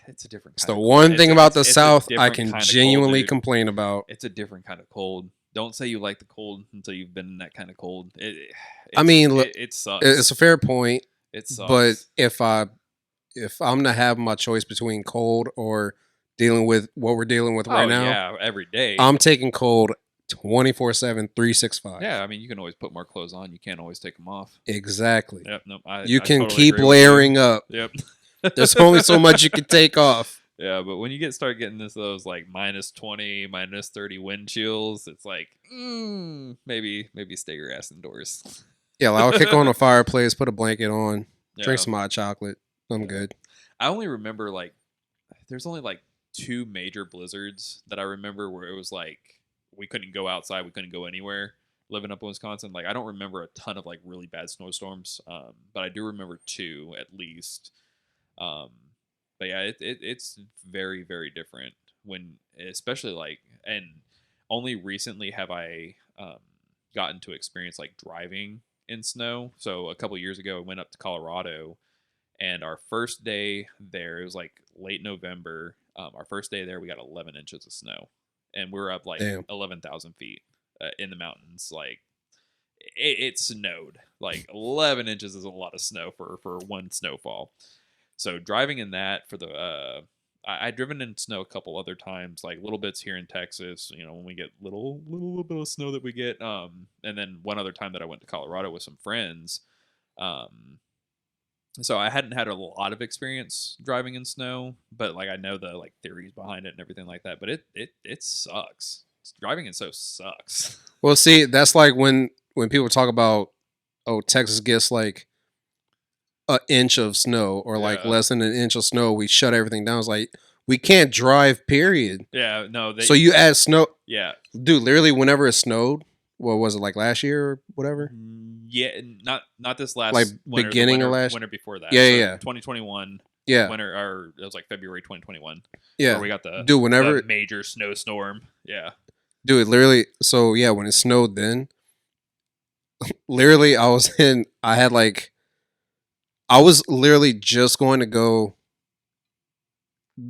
it's a different It's kind the of cold. one thing about the It's a South I different can kind of cold, genuinely dude. complain about. It's a different kind of cold. Don't say you like the cold until you've been in that kind of cold. I mean, look, It it's sucks. a fair point, It but sucks. if I'm to have my choice between cold or dealing with what we're dealing with Oh right now, yeah, every day. I'm taking cold 24/7, 365. Yeah, I mean you can always put more clothes on. You can't always take them off. Exactly. Yep. No, You I can totally keep agree with you. layering up. Yep. There's only so much you can take off. Yeah, but when you start getting those like -20, -30 wind chills, it's like maybe stay your ass indoors. Yeah, like I'll kick on a fireplace, put a blanket on, drink Yeah, some hot chocolate. I'm yeah. good. I only remember like there's only like two major blizzards that I remember where it was like we couldn't go outside, we couldn't go anywhere. Living up in Wisconsin, like I don't remember a ton of like really bad snowstorms, but I do remember two at least. Um, but yeah, it's very very different when, especially like, and only recently have I gotten to experience like driving in snow. So a couple years ago, I went up to Colorado, and our first day there, it was like late November. Our first day there, we got 11 inches of snow, and we were up like Damn. 11,000 feet in the mountains. Like it snowed. Like 11 inches is a lot of snow for one snowfall. So driving in that for the I'd driven in snow a couple other times, like little bits here in Texas, when we get little bit of snow that we get. And then one other time that I went to Colorado with some friends. So I hadn't had a lot of experience driving in snow, but like I know the like theories behind it and everything like that. But it sucks. Driving in snow sucks. Well, see, that's like when people talk about, oh, Texas gets like an inch of snow or like Yeah. less than an inch of snow, we shut everything down. It's like we can't drive. Period. Yeah, no, So you add snow, yeah. dude. Literally, whenever it snowed, what was it like last year or whatever? Yeah, not this last Like winter, beginning the of last. winter before that. Yeah, So yeah, 2021 yeah, winter, or it was like February 2021 where yeah. we got the Dude, whenever the major snowstorm. Yeah. dude, literally. So yeah, when it snowed, then literally, I was in. I had like, I was literally just going to go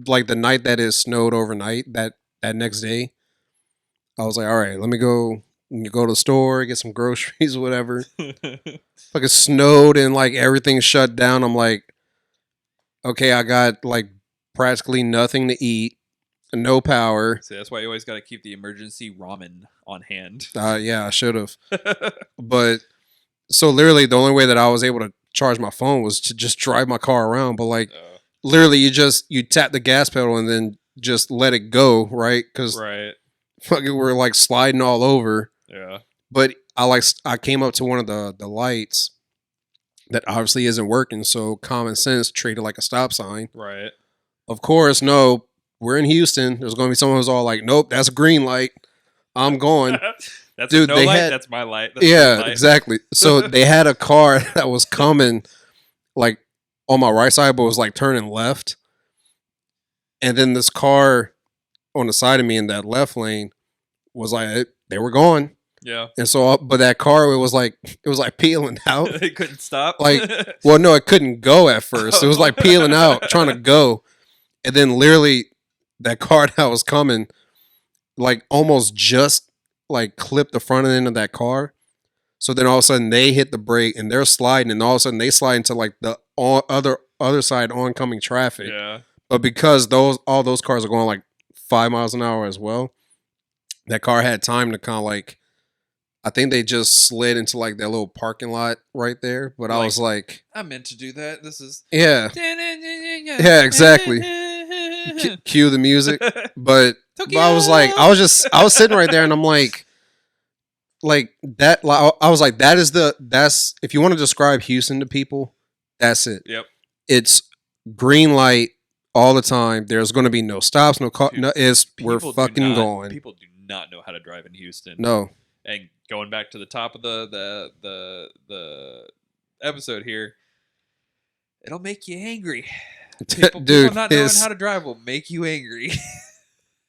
like the night that it snowed overnight. That next day, I was like, all right, let me go. You go to the store, get some groceries, whatever. Like it snowed and like everything shut down. I'm like, okay, I got like practically nothing to eat, no power. So that's why you always got to keep the emergency ramen on hand. Yeah, I should have. But so literally, the only way that I was able to charge my phone was to just drive my car around. But like, literally, you tap the gas pedal and then just let it go, right? Because right. fucking we're like sliding all over. Yeah. But I came up to one of the lights that obviously isn't working. So common sense treated like a stop sign. Right. Of course, no. We're in Houston. There's going to be someone who's all like, "Nope, that's a green light. I'm going." That's Dude, a no they light. had That's my light. That's yeah, light. exactly. So they had a car that was coming like on my right side, but was like turning left, and then this car on the side of me in that left lane was like they were going. Yeah. And so, but that car it was like peeling out. It couldn't stop. Like, well, no, it couldn't go at first. It was like peeling out, trying to go, and then literally that car that was coming, like almost just like clipped the front end of that car. So then all of a sudden they hit the brake and they're sliding, and all of a sudden they slide into like the other side oncoming traffic. Yeah. But because all those cars are going like 5 miles an hour as well, that car had time to kind of like. I think they just slid into like that little parking lot right there. But I was like, I meant to do that. This is yeah, yeah, exactly. Cue the music. But I was like, I was sitting right there, and I'm like that. I was like, that's if you want to describe Houston to people, that's it. Yep. It's green light all the time. There's going to be no stops, no car. No, we're fucking going. People do not know how to drive in Houston. No. And going back to the top of the episode here, it'll make you angry. People not knowing how to drive will make you angry.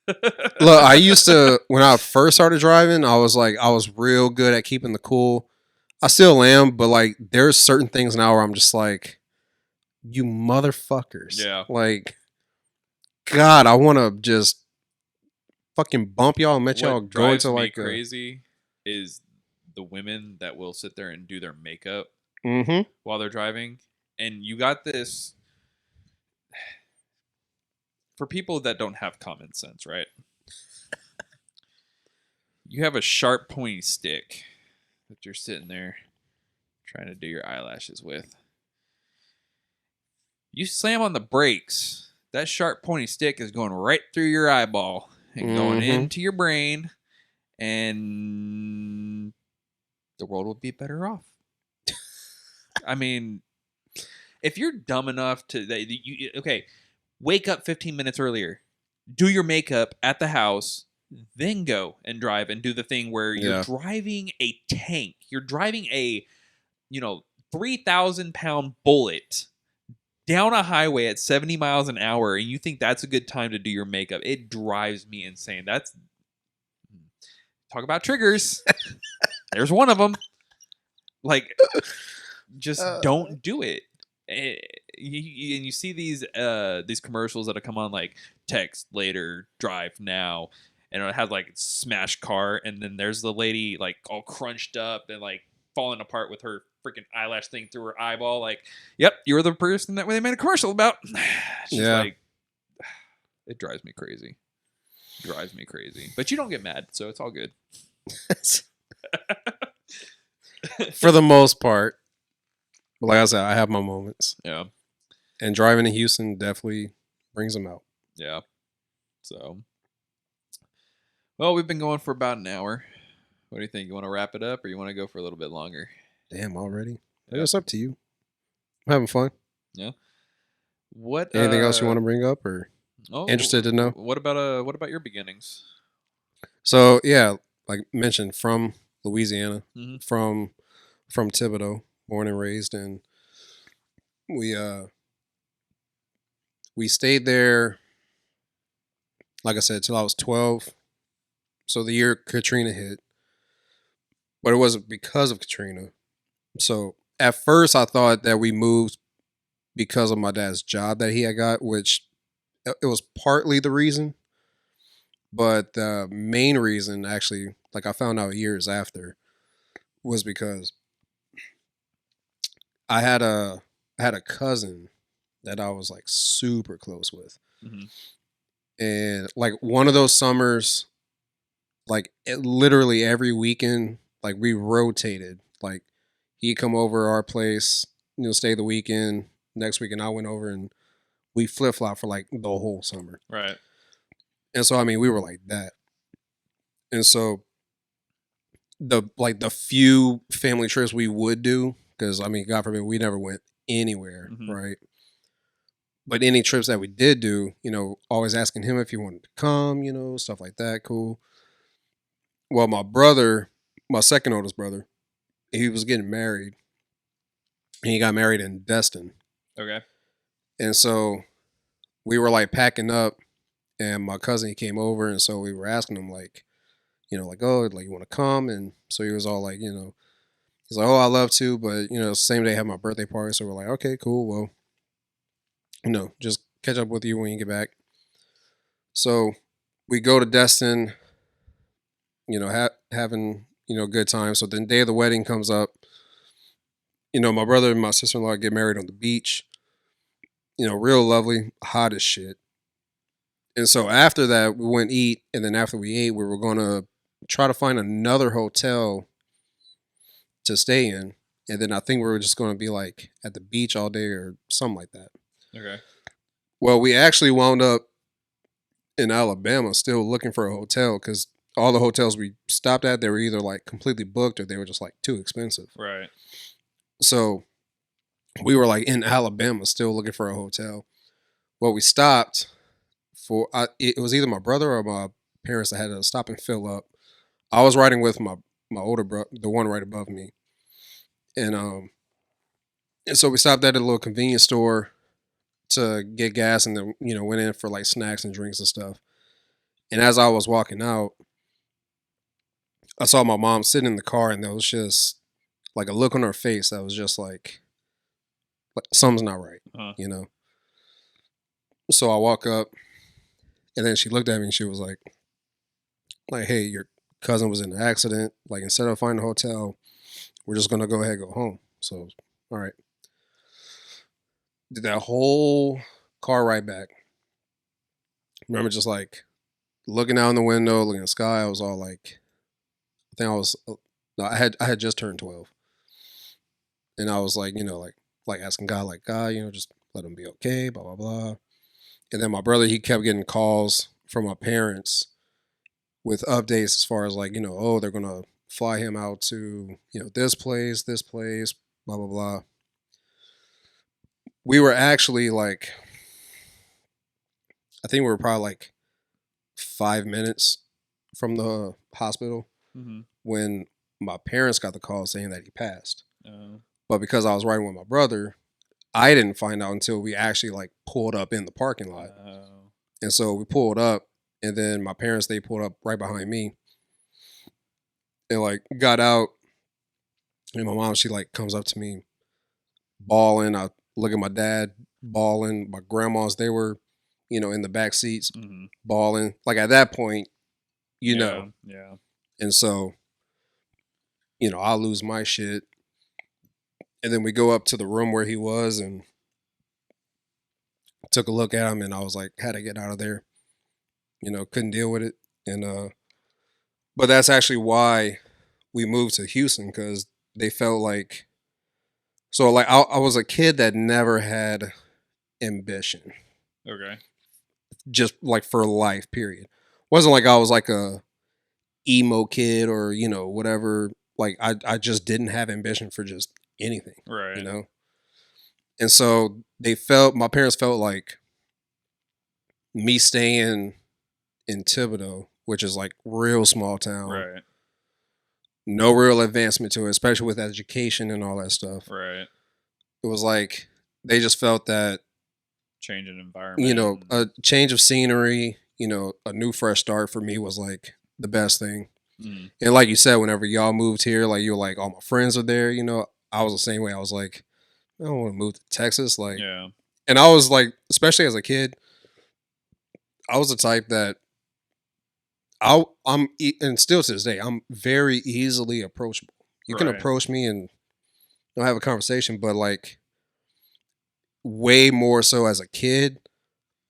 Look, I used to when I first started driving, I was real good at keeping the cool. I still am, but like there's certain things now where I'm just like, you motherfuckers. Yeah. Like, God, I want to just fucking bump y'all and let y'all go into like crazy is the women that will sit there and do their makeup while they're driving. And you got this for people that don't have common sense, right? You have a sharp pointy stick that you're sitting there trying to do your eyelashes with. You slam on the brakes, that sharp pointy stick is going right through your eyeball and going into your brain, and the world would be better off. I mean, if you're dumb enough to wake up 15 minutes earlier, do your makeup at the house, then go and drive and do the thing where you're driving a tank. You're driving a 3,000-pound bullet down a highway at 70 miles an hour, and you think that's a good time to do your makeup. It drives me insane. Talk about triggers. There's one of them. Like, just don't do it. And you see these commercials that have come on, like text later, drive now, and it has like smash car, and then there's the lady like all crunched up and like falling apart with her freaking eyelash thing through her eyeball. Like, yep, you're the person that they made a commercial about. She's like, it drives me crazy. But you don't get mad, so it's all good. For the most part. But like I said, I have my moments. Yeah. And driving to Houston definitely brings them out. Yeah. So, well, we've been going for about an hour. What do you think? You want to wrap it up or you want to go for a little bit longer? Damn, already? Yeah. It's up to you. having fun. Yeah. What Anything else you want to bring up or interested to know? what about your beginnings? So yeah, like mentioned, from Louisiana, Mm-hmm. from from Thibodeau, born and raised, and we uh we stayed there, like I said, till I was 12. So the year Katrina hit, but it wasn't because of Katrina. So at first I thought that we moved because of my dad's job that he had got, which it was partly the reason, but the main reason, actually, like I found out years after, was because I had a I had a cousin that I was like super close with. Mm-hmm. And like one of those summers, like literally every weekend, like we rotated. Like he'd come over our place, stay the weekend. Next weekend I went over and we flip flop for like the whole summer. Right. And so I mean we were like that. And so the few family trips we would do, because I mean, God forbid we never went anywhere, Mm-hmm. right? But any trips that we did do, always asking him if he wanted to come, stuff like that. Cool. Well, my brother, my second oldest brother, he was getting married. And he got married in Destin. Okay. And so we were like packing up, and my cousin, he came over. And so we were asking him, like, like, oh, like, you want to come? And so he was all like, he's like, oh, I love to. But, same day I had my birthday party. So we're like, okay, cool. Well, just catch up with you when you get back. So we go to Destin, having, good time. So the day of the wedding comes up. My brother and my sister in law get married on the beach. Real lovely, hot as shit. And so after that, we went eat, and then after we ate, we were gonna try to find another hotel to stay in, and then I think we were just gonna be like at the beach all day or something like that. Okay. Well, we actually wound up in Alabama still looking for a hotel because all the hotels we stopped at, they were either like completely booked or they were just like too expensive. Right. So we were like in Alabama still looking for a hotel. Well, we stopped for it was either my brother or my parents that had to stop and fill up. I was riding with my older brother, the one right above me, and so we stopped at a little convenience store to get gas, and then went in for like snacks and drinks and stuff. And as I was walking out, I saw my mom sitting in the car, and there was just like a look on her face that was just like something's not right, Uh-huh. So I walk up, and then she looked at me and she was like, hey, your cousin was in an accident. Like, instead of finding a hotel, we're just gonna go ahead and go home. So, all right. Did that whole car ride back. Remember just like looking out in the window, looking at the sky. I was all like, I think I was, no, I had just turned 12, and I was like, like asking God, like, God, just let him be okay, blah blah blah. And then my brother, he kept getting calls from my parents with updates as far as like, oh, they're gonna fly him out to, this place, blah blah blah. We were actually like, I think we were probably like 5 minutes from the hospital Mm-hmm. when my parents got the call saying that he passed. Uh, But because I was riding with my brother, I didn't find out until we actually like pulled up in the parking lot. And so we pulled up, and then my parents, they pulled up right behind me and like got out. And my mom, she like comes up to me bawling. I look at my dad bawling. My grandmas, they were, in the back seats mm-hmm. bawling. Like at that point, Yeah. Yeah. And so, I lose my shit. And then we go up to the room where he was and took a look at him, and I was like, had to get out of there. Couldn't deal with it. And but that's actually why we moved to Houston, because they felt like, so like I was a kid that never had ambition, Okay. just like for life, period. Wasn't like I was like a emo kid or, whatever. Like I just didn't have ambition for just anything, Right. And so my parents felt like me staying in Thibodeau, which is like real small town, Right. no real advancement to it, especially with education and all that stuff. Right. It was like they just felt that, Change in environment. a change of scenery, a new fresh start for me was like the best thing. Mm, And like you said, whenever y'all moved here, like you were like, all my friends are there, I was the same way. I was like, I don't want to move to Texas. Like, yeah. and I was like, especially as a kid, I was the type that and still to this day, I'm very easily approachable. You can Right. approach me and have a conversation, but like way more so as a kid,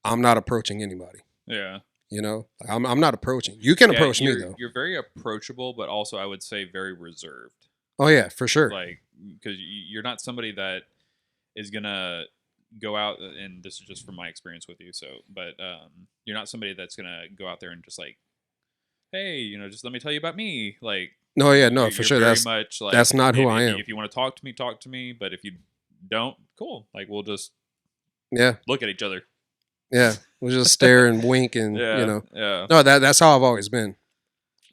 I'm not approaching anybody. Yeah. Like, I'm not approaching. You can Yeah. approach me You're though. you're very approachable, but also I would say very reserved. Oh yeah, for sure. Like, because you're not somebody that is gonna go out, and this is just from my experience with you. So, but you're not somebody that's gonna go out there and just like, hey, just let me tell you about me. Like, No, yeah, no, for you're sure. very much like, That's not who I am. if you want to talk to me, talk to me. But if you don't, cool. Like, we'll just Yeah, look at each other. yeah. We'll just stare and wink, and Yeah. Yeah. no, that's how I've always been.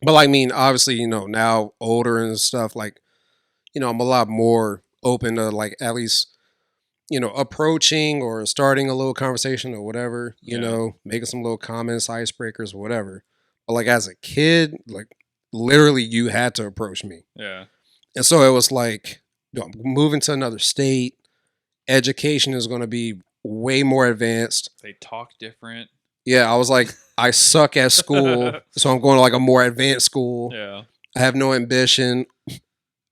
But like, I mean, obviously, now older and stuff, like, I'm a lot more open to like at least approaching or starting a little conversation or whatever, Yeah. making some little comments, icebreakers, whatever. But like as a kid, like literally you had to approach me. Yeah. And so it was like, moving to another state, education is going to be way more advanced. They talk different. Yeah, I was like, I suck at school, so I'm going to like a more advanced school. Yeah. I have no ambition.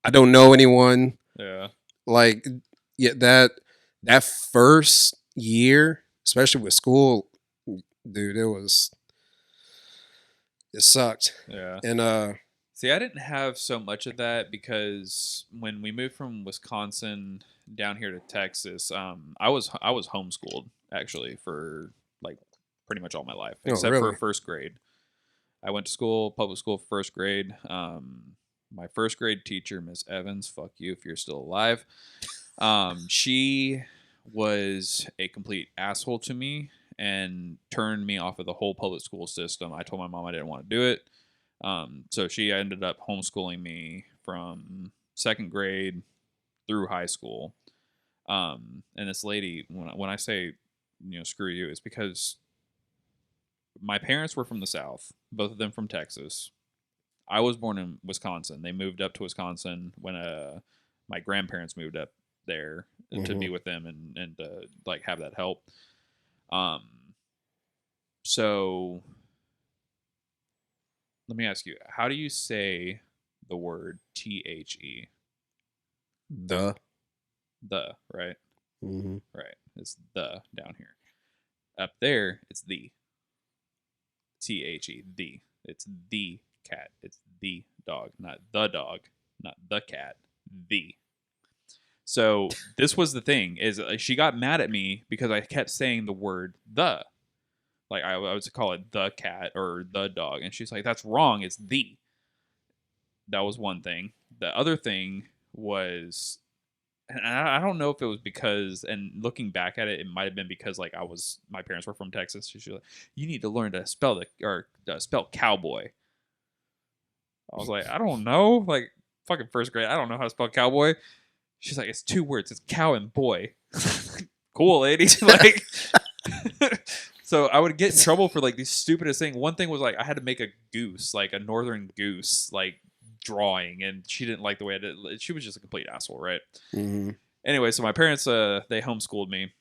I don't know anyone. Yeah. Like, yeah, that first year, especially with school, dude, it sucked. Yeah. And See, I didn't have so much of that because when we moved from Wisconsin down here to Texas, I was homeschooled actually for like pretty much all my life, oh, except for really? first grade. I went to school, public school, for first grade. My first grade teacher, Miss Evans, fuck you if you're still alive. She was a complete asshole to me and turned me off of the whole public school system. I told my mom I didn't want to do it. So she ended up homeschooling me from second grade through high school. And this lady, when I say, screw you, it's because my parents were from the South, both of them from Texas. I was born in Wisconsin. They moved up to Wisconsin when my grandparents moved up there to be Mhm. with them and like have that help. Um, so let me ask you, how do you say the word the? The. The, right? Hmm. Right. It's the down here. Up there, it's the the. It's the cat. It's the dog, not the dog, not the cat. The. So this was the thing is she got mad at me because I kept saying the word the. Like I would call it the cat or the dog, and she's like, "That's wrong. It's the." That was one thing. The other thing was, and I don't know if it was because, and looking back at it, it might have been because like my parents were from Texas. She's like, "You need to learn to spell spell cowboy." I was like, "I don't know, like fucking first grade. I don't know how to spell cowboy." She's like, "It's two words. It's cow and boy." Cool, lady. Like, so I would get in trouble for like the stupidest thing. One thing was like I had to make a goose, like a northern goose, like drawing, and she didn't like the way I did it. She was just a complete asshole, right? Hmm. Anyway, so my parents they homeschooled me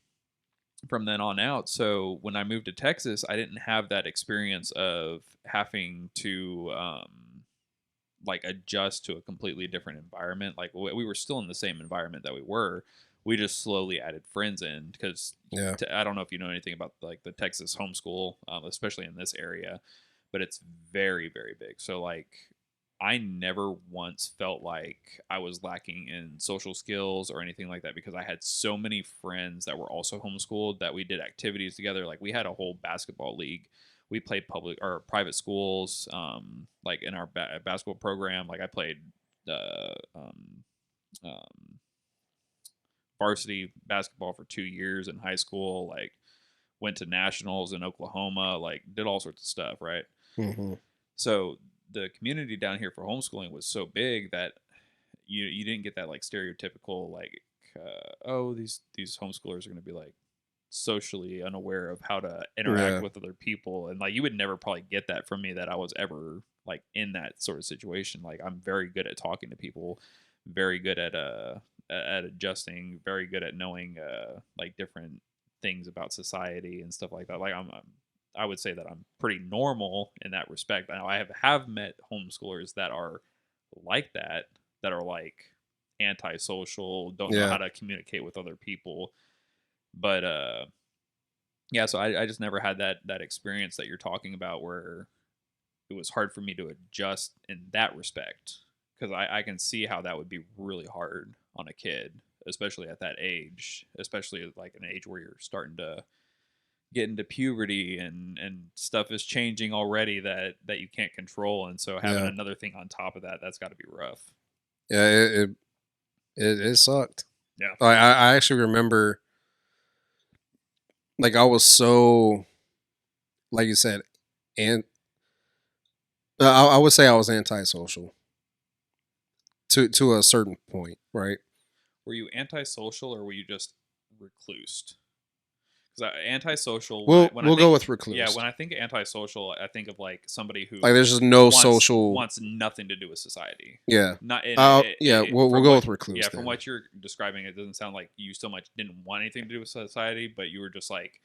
from then on out. So when I moved to Texas, I didn't have that experience of having to like adjust to a completely different environment. Like we were still in the same environment that we were. We just slowly added friends in because Yeah. I don't know if you know anything about like the Texas homeschool, especially in this area, but it's very very big. So like I never once felt like I was lacking in social skills or anything like that because I had so many friends that were also homeschooled that we did activities together. Like we had a whole basketball league. We played public or private schools, like in our basketball program. Like I played uh, um, um, varsity basketball for 2 years in high school. Like went to nationals in Oklahoma. Like did all sorts of stuff. Right. Mm-hmm. So the community down here for homeschooling was so big that you didn't get that like stereotypical like oh these homeschoolers are going to be like socially unaware of how to interact Yeah. with other people, and like you would never probably get that from me that I was ever like in that sort of situation. Like I'm very good at talking to people, very good at adjusting, very good at knowing like different things about society and stuff like that. Like I would say that I'm pretty normal in that respect. Now I have met homeschoolers that are like that are like antisocial, don't know how Yeah. to communicate with other people. But yeah, so I just never had that experience that you're talking about where it was hard for me to adjust in that respect, because I can see how that would be really hard on a kid, especially at that age, especially like an age where you're starting to get into puberty and stuff is changing already that you can't control, and so having Yeah. another thing on top of that's got to be rough. Yeah. It sucked. Yeah. I actually remember, like, I was so, like you said, and I would say I was antisocial to a certain point, right? Were you antisocial or were you just reclused? Because antisocial, when I We'll go think, with yeah, recluse. when I think antisocial, I think of like somebody Like, who there's just no wants social. wants nothing to do with society. Yeah. Not in Yeah. We'll from go what, with recluse yeah, from then. what you're describing, it doesn't sound like you so much didn't want anything to do with society, but you were just like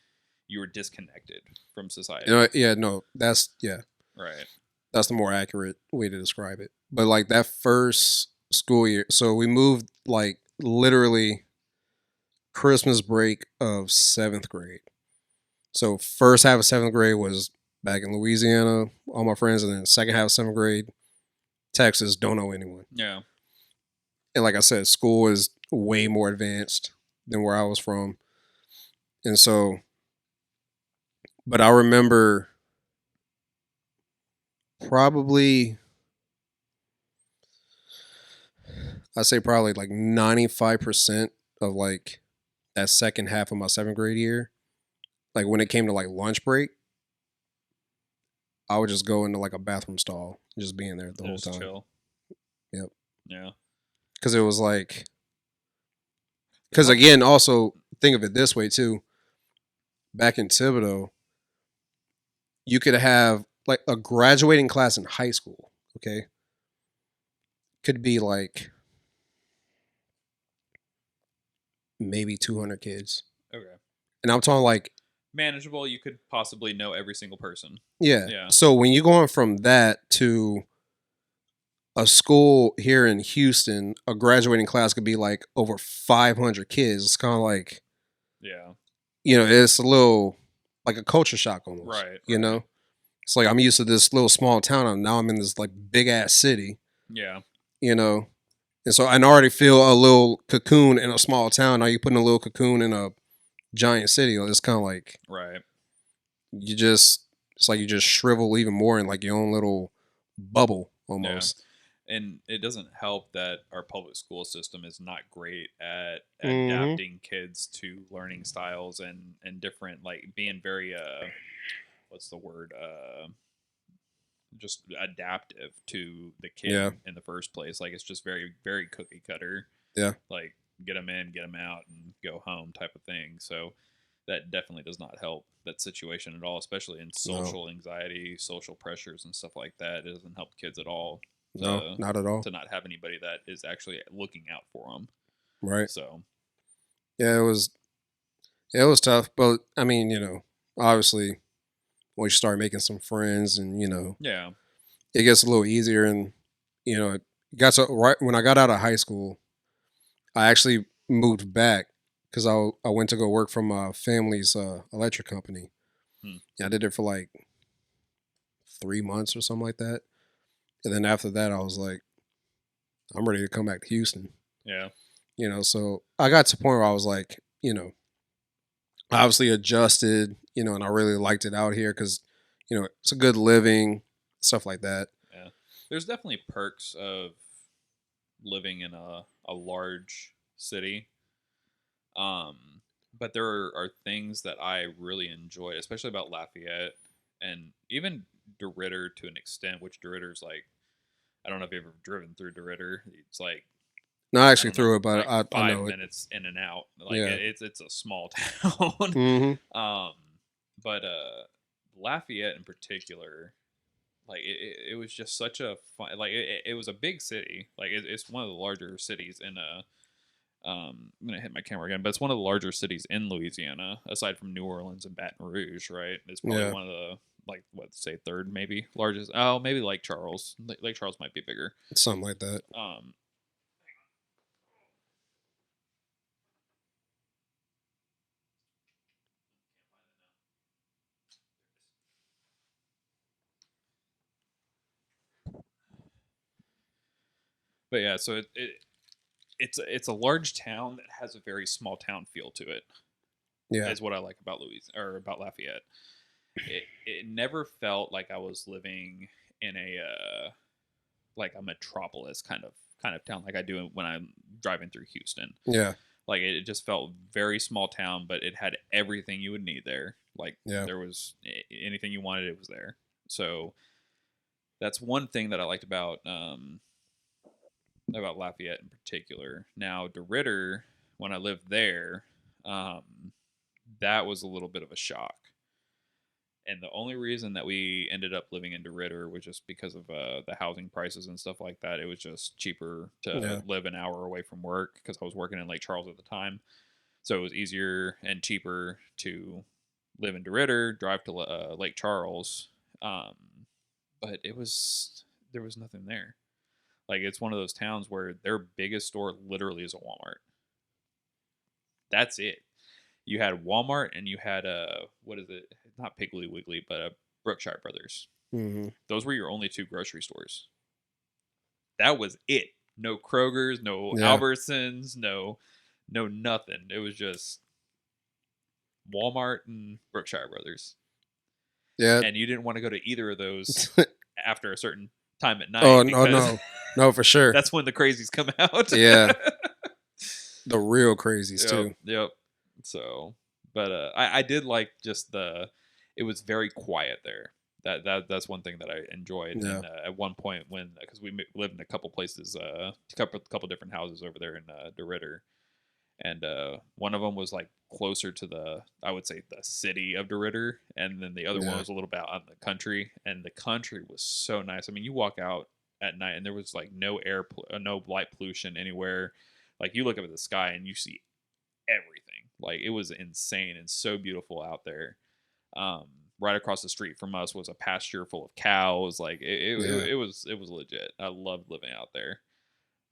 you were disconnected from society. Yeah. No. Right. That's the more accurate way to describe it. But like that first school year, so we moved like literally Christmas break of 7th grade. So first half of 7th grade was back in Louisiana, all my friends, and then second half of 7th grade, Texas, don't know anyone. Yeah. And like I said, school is way more advanced than where I was from. And so, but I remember probably, I'd say probably like 95% of like that second half of my 7th grade year, like when it came to like lunch break, I would just go into like a bathroom stall, just being there the whole Just time. chill. Yep. Yeah. Because it was like, It's because hard. again, also think of it this way too. Back in Thibodeau, you could have like a graduating class in high school. Okay, could be like maybe 200 kids, Okay. and I'm talking like, Manageable. You could possibly know every single person. yeah. Yeah. So when you're going from that to a school here in Houston, a graduating class could be like over 500 kids. It's kind of like, Yeah. it's a little like a culture shock almost. Right. You Right. know, it's like I'm used to this little small town, and now I'm in this like big ass city. Yeah. You know, and so I already feel a little cocoon in a small town. Now you put in a little cocoon in a giant city. It's kind of like Right. it's like you just shrivel even more in like your own little bubble Yeah. almost. And it doesn't help that our public school system is not great at Mm-hmm. adapting kids to learning styles and different, like being very what's the word, just adaptive to the kid Yeah. in the first place. Like it's just very very cookie cutter, Yeah. like get them in, get them out, and go home type of thing. So that definitely does not help that situation at all, especially in No. social anxiety, social pressures, and stuff like that. It doesn't help kids at all No. to Not at all. to not have anybody that is actually looking out for them. Right. So Yeah. It was. It was tough, but I mean, obviously, once you start making some friends, and yeah, it gets a little easier, and it got to right when I got out of high school. I actually moved back because I went to go work for my family's electric company. hmm. Yeah, I did it for like 3 months or something like that. And then after that, I was like, I'm ready to come back to Houston. Yeah, So I got to the point where I was like, obviously adjusted, and I really liked it out here because, it's a good living, stuff like that. yeah. There's definitely perks of living in a large city. Um, but there are things that I really enjoyed, especially about Lafayette and even DeRitter to an extent, which DeRitter's like, I don't know if you've ever driven through DeRitter. It's like, Not I actually don't know, through it, but like I five know it. minutes in and out. Like Yeah. it's a small town. Mm-hmm. um, but Lafayette in particular, like it was just such a fun, like it was a big city. Like it's one of the larger cities in I'm gonna hit my camera again, but it's one of the larger cities in Louisiana, aside from New Orleans and Baton Rouge, right? It's probably Yeah. one of the, like, what, say third maybe largest. Oh, maybe Lake Charles. Lake Charles might be bigger. Something like that. Um, but yeah, so it's a large town that has a very small town feel to it. Yeah. Is what I like about about Lafayette. It never felt like I was living in a like a metropolis kind of town like I do when I'm driving through Houston. Yeah. Like it just felt very small town, but it had everything you would need there. Like Yeah. there was anything you wanted, it was there. So that's one thing that I liked about Lafayette in particular. Now DeRitter, when I lived there, um, that was a little bit of a shock. And the only reason that we ended up living in DeRitter was just because of the housing prices and stuff like that. It was just cheaper to Yeah. live an hour away from work because I was working in Lake Charles at the time. So it was easier and cheaper to live in DeRitter, drive to Lake Charles. Um, but there was nothing there. Like it's one of those towns where their biggest store literally is a Walmart. That's it. You had Walmart and you had what is it? Not Piggly Wiggly, but Brookshire Brothers. Mm-hmm. Those were your only two grocery stores. That was it. No Kroger's, no Yeah. Albertsons, no nothing. It was just Walmart and Brookshire Brothers. Yeah. And you didn't want to go to either of those after a certain time at night Oh because no, for sure. that's when the crazies come out. Yeah. The real crazies Yep, too. yep. So, but I did like just it was very quiet there. That's one thing that I enjoyed. Yeah. And at one point, when because we lived in a couple places, couple different houses over there in DeRitter, and one of them was like closer to I would say the city of DeRitter, and then the other one Yeah. was a little bit out in the country, and the country was so nice. I mean, you walk out at night and there was like no light pollution anywhere. Like you look up at the sky and you see everything. Like it was insane and so beautiful out there. Um, right across the street from us was a pasture full of cows. Like Yeah. it was legit. I loved living out there.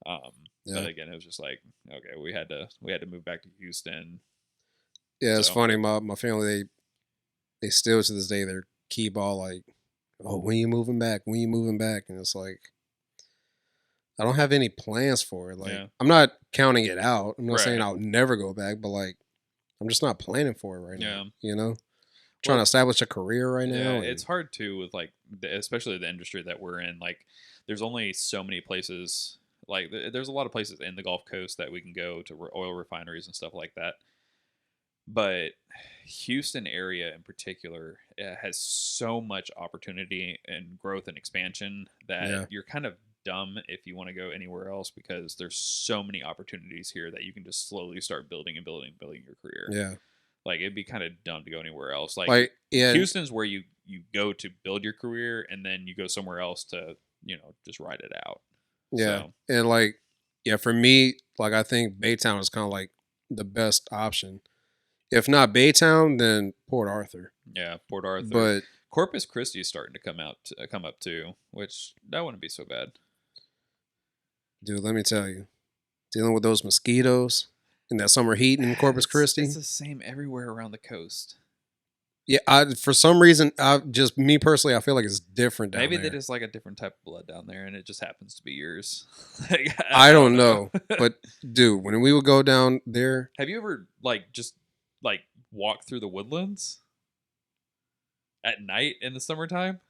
But Yeah. again, it was just like, okay, we had to move back to Houston. Yeah. It's So funny. My family they still to this day they're keep all like, oh, when you moving back? When you moving back? And it's like I don't have any plans for it. Like yeah, I'm not counting it out. I'm not saying right, I'll never go back, but like I'm just not planning for it right yeah. now. You know, trying Well, to establish a career right yeah, now. it's And hard too with like especially the industry that we're in. Like, there's only so many places. Like, there's a lot of places in the Gulf Coast that we can go to oil refineries and stuff like that. But Houston area in particular has so much opportunity and growth and expansion that yeah, you're kind of dumb if you want to go anywhere else because there's so many opportunities here that you can just slowly start building and building your career. yeah, Like it'd be kind of dumb to go anywhere else. Like like yeah, Houston's where you go to build your career and then you go somewhere else to, just ride it out. yeah, So, and like yeah, for me, like I think Baytown is kind of like the best option. If not Baytown, then Port Arthur. yeah, Port Arthur. But Corpus Christi is starting to come up too, which that wouldn't be so bad. dude, let me tell you, dealing with those mosquitoes and that summer heat in Corpus Christi. It's the same everywhere around the coast. Yeah, for some reason, I just me personally, I feel like it's different down Maybe there. they just like a different type of blood down there, and it just happens to be yours. Like, I don't know, but dude, when we would go down there, have you ever just walk through the woodlands at night in the summertime?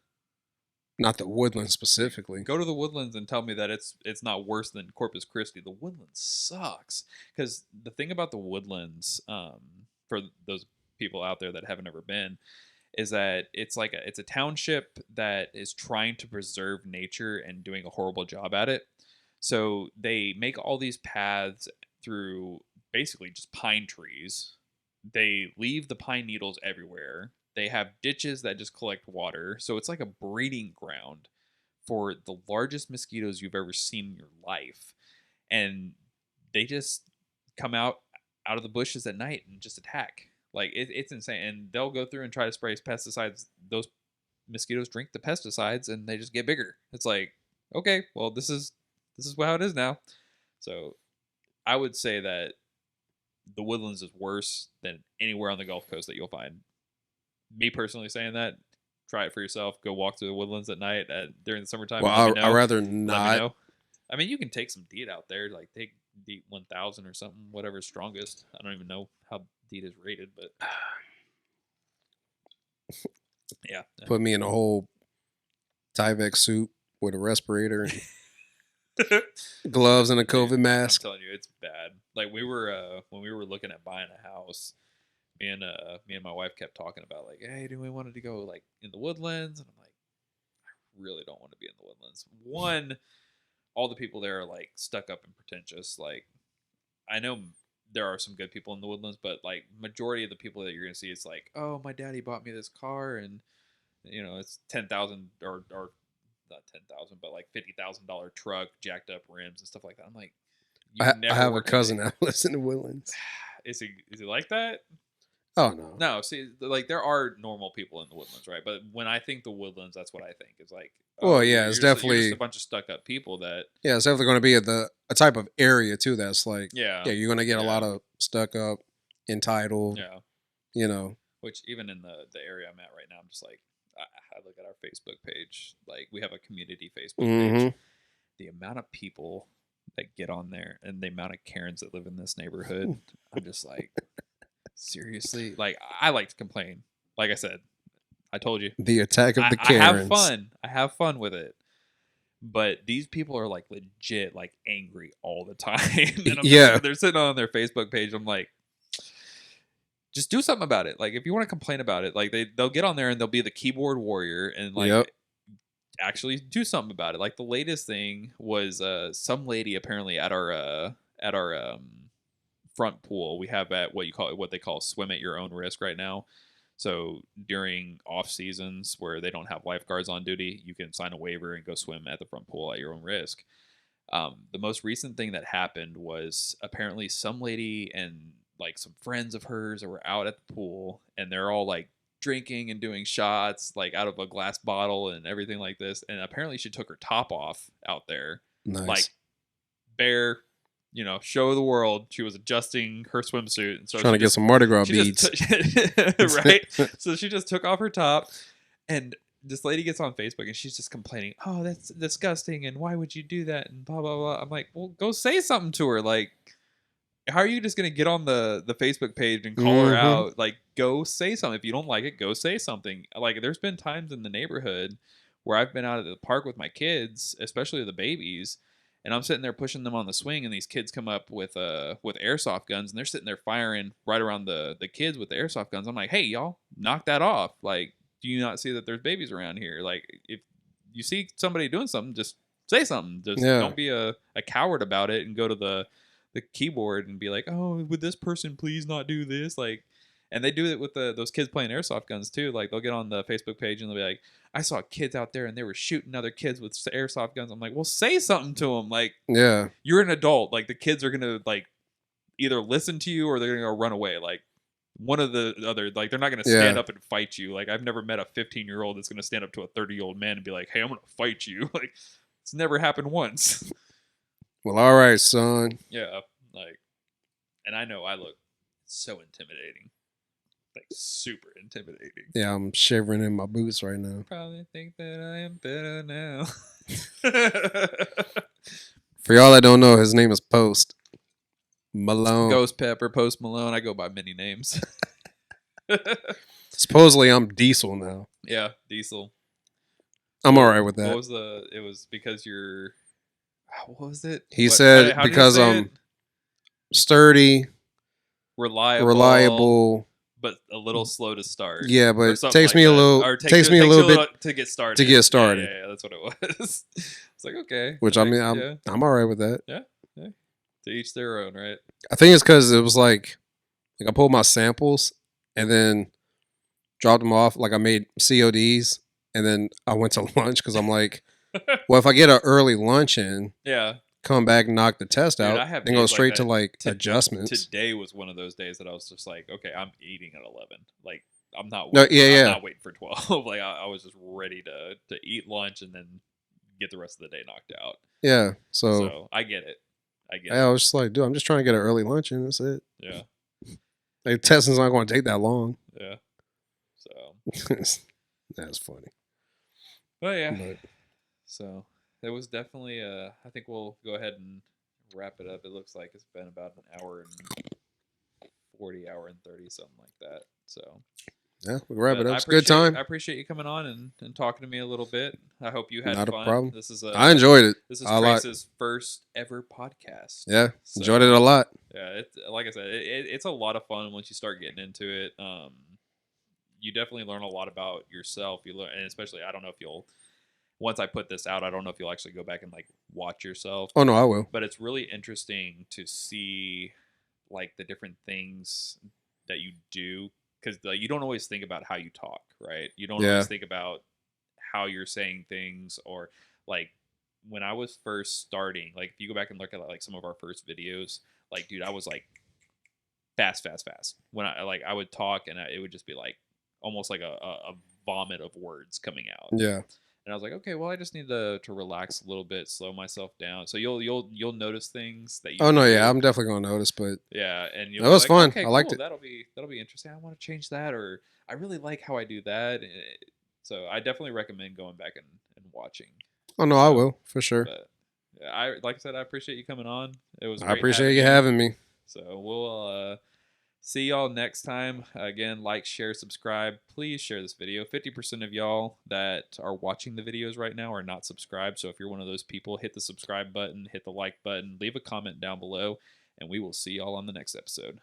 Not the Woodlands specifically. Go to the Woodlands and tell me that it's not worse than Corpus Christi. The Woodlands sucks because the thing about the Woodlands, for those people out there that haven't ever been, is that it's a township that is trying to preserve nature and doing a horrible job at it. So they make all these paths through basically just pine trees. They leave the pine needles everywhere. They have ditches that just collect water. So it's like a breeding ground for the largest mosquitoes you've ever seen in your life. And they just come out of the bushes at night and just attack. Like it's insane. And they'll go through and try to spray pesticides. Those mosquitoes drink the pesticides and they just get bigger. It's like, okay, well this is how it is now. So I would say that the Woodlands is worse than anywhere on the Gulf Coast that you'll find. Me personally saying that, try it for yourself. Go walk through the Woodlands at night during the summertime. Well, I'd rather Let me not. know. I mean, you can take some DEET out there, like take DEET 1000 or something, whatever's strongest. I don't even know how DEET is rated, but yeah. Put me in a whole Tyvek suit with a respirator and gloves and a COVID mask. I'm telling you, it's bad. Like we were when we were looking at buying a house, me and my wife kept talking about like, hey, do we want to go like in the Woodlands? And I'm like, I really don't want to be in the Woodlands. One, all the people there are like stuck up and pretentious. Like I know there are some good people in the Woodlands, but like majority of the people that you're gonna see, it's like, oh, my daddy bought me this car, and it's 10,000 or not 10,000, but like $50,000 truck, jacked up rims and stuff like that. I'm like, I have a cousin that lives in the Woodlands. Is he like that? Oh no. No, see, like there are normal people in the Woodlands, right? But when I think the Woodlands, that's what I think. It's like, well, yeah, it's definitely just a bunch of stuck up people that. Yeah, it's definitely going to be a type of area too. That's like, Yeah, you're going to get a lot of stuck up, entitled. Yeah, Which even in the area I'm at right now, I'm just like, I look at our Facebook page. Like we have a community Facebook page. The amount of people that get on there and the amount of Karens that live in this neighborhood, I'm just like, seriously? Like I like to complain. Like I said, I told you. The attack of the Karens. I have fun with it. But these people are like legit like angry all the time. And they're sitting on their Facebook page. I'm like, just do something about it. Like if you want to complain about it, like they'll get on there and they'll be the keyboard warrior and like actually do something about it. Like the latest thing was some lady apparently at our front pool. We have at what they call swim at your own risk right now. So during off seasons where they don't have lifeguards on duty, you can sign a waiver and go swim at the front pool at your own risk. The most recent thing that happened was apparently some lady and like some friends of hers that were out at the pool, and they're all like drinking and doing shots like out of a glass bottle and everything like this. And apparently she took her top off out there, like bare, show the world. She was adjusting her swimsuit, and so trying to get some Mardi Gras beads, right? So she just took off her top, and this lady gets on Facebook and she's just complaining, "Oh, that's disgusting, and why would you do that?" And blah blah blah. I'm like, well, go say something to her. Like, how are you just gonna get on the Facebook page and call her out? Like, go say something. If you don't like it, go say something. Like, there's been times in the neighborhood where I've been out at the park with my kids, especially the babies. And I'm sitting there pushing them on the swing, and these kids come up with airsoft guns, and they're sitting there firing right around the kids with the airsoft guns. I'm like, hey, y'all, knock that off. Like, do you not see that there's babies around here? Like, if you see somebody doing something, just say something. Just don't be a coward about it and go to the keyboard and be like, oh, would this person please not do this? Like, and they do it with those kids playing airsoft guns too. Like they'll get on the Facebook page and they'll be like, I saw kids out there and they were shooting other kids with airsoft guns. I'm like, well, say something to them. Like, you're an adult. Like the kids are gonna like either listen to you or they're gonna go run away. Like one of the other, like they're not gonna stand up and fight you. Like I've never met a 15-year-old that's gonna stand up to a 30-year-old man and be like, hey, I'm gonna fight you. Like it's never happened once. Well, all right, son. Yeah, like, and I know I look so intimidating. Like super intimidating. Yeah, I'm shivering in my boots right now. Probably think that I am better now. For y'all that don't know, his name is Post Malone. Ghost Pepper, Post Malone. I go by many names. Supposedly I'm Diesel now. Yeah, Diesel. I'm all right with What that. was the? It was because you're. What was it? He What? said How did he because say it? sturdy, Reliable, reliable. but a little slow to start, Yeah, but or it something like that. Or takes me a takes you little a bit little to get started. to get started. Yeah. That's what it was. It's like okay, Which that I mean, makes, yeah, I'm all right with that. yeah. To each their own, right? I think it's because it was like I pulled my samples and then dropped them off. Like I made CODs and then I went to lunch because I'm like, well, if I get an early lunch in, Yeah, come back and knock the test dude, out, I have then go days like straight to that. like To- adjustments. Today was one of those days that I was just like, okay, I'm eating at 11. Like I'm not No, waiting. yeah, I'm yeah, not waiting for 12. Like I was just ready to eat lunch and then get the rest of the day knocked out. yeah. So So I get it. I get I it. was just like, dude, I'm just trying to get an early lunch in. That's it. Yeah. Like testing's not going to take that long. Yeah. So, That's funny. but yeah. But So it was definitely. I think we'll go ahead and wrap it up. It looks like it's been about an hour and 40, hour and 30, something like that. So yeah, we wrap it but up. It's a good time. I appreciate you coming on and talking to me a little bit. I hope you had Not a fun. problem. This is I enjoyed it This is a lot. Trace's first ever podcast. Yeah, So, enjoyed it a lot. Yeah, like I said, it's a lot of fun once you start getting into it. You definitely learn a lot about yourself. You learn, and especially I don't know if you'll once I put this out, I don't know if you'll actually go back and like watch yourself. Oh no, I will. But it's really interesting to see like the different things that you do because you don't always think about how you talk, right? You don't Yeah. always think about how you're saying things or like when I was first starting, like if you go back and look at like some of our first videos, like dude, I was like fast. When I would talk and it would just be like almost like a vomit of words coming out. Yeah. And I was like, okay, well, I just need to relax a little bit, slow myself down. So you'll notice things that you. Oh no, do. yeah, I'm definitely gonna notice, but Yeah, and you'll that be was like, fun. okay, I cool, liked it. that'll be interesting. I want to change that, or I really like how I do that. So I definitely recommend going back and watching. Oh no, I will for sure. But yeah, like I said, I appreciate you coming on. It was. I Great appreciate you having me. So we'll see y'all next time. Again, like, share, subscribe. Please share this video. 50% of y'all that are watching the videos right now are not subscribed. So if you're one of those people, hit the subscribe button, hit the like button, leave a comment down below, and we will see y'all on the next episode.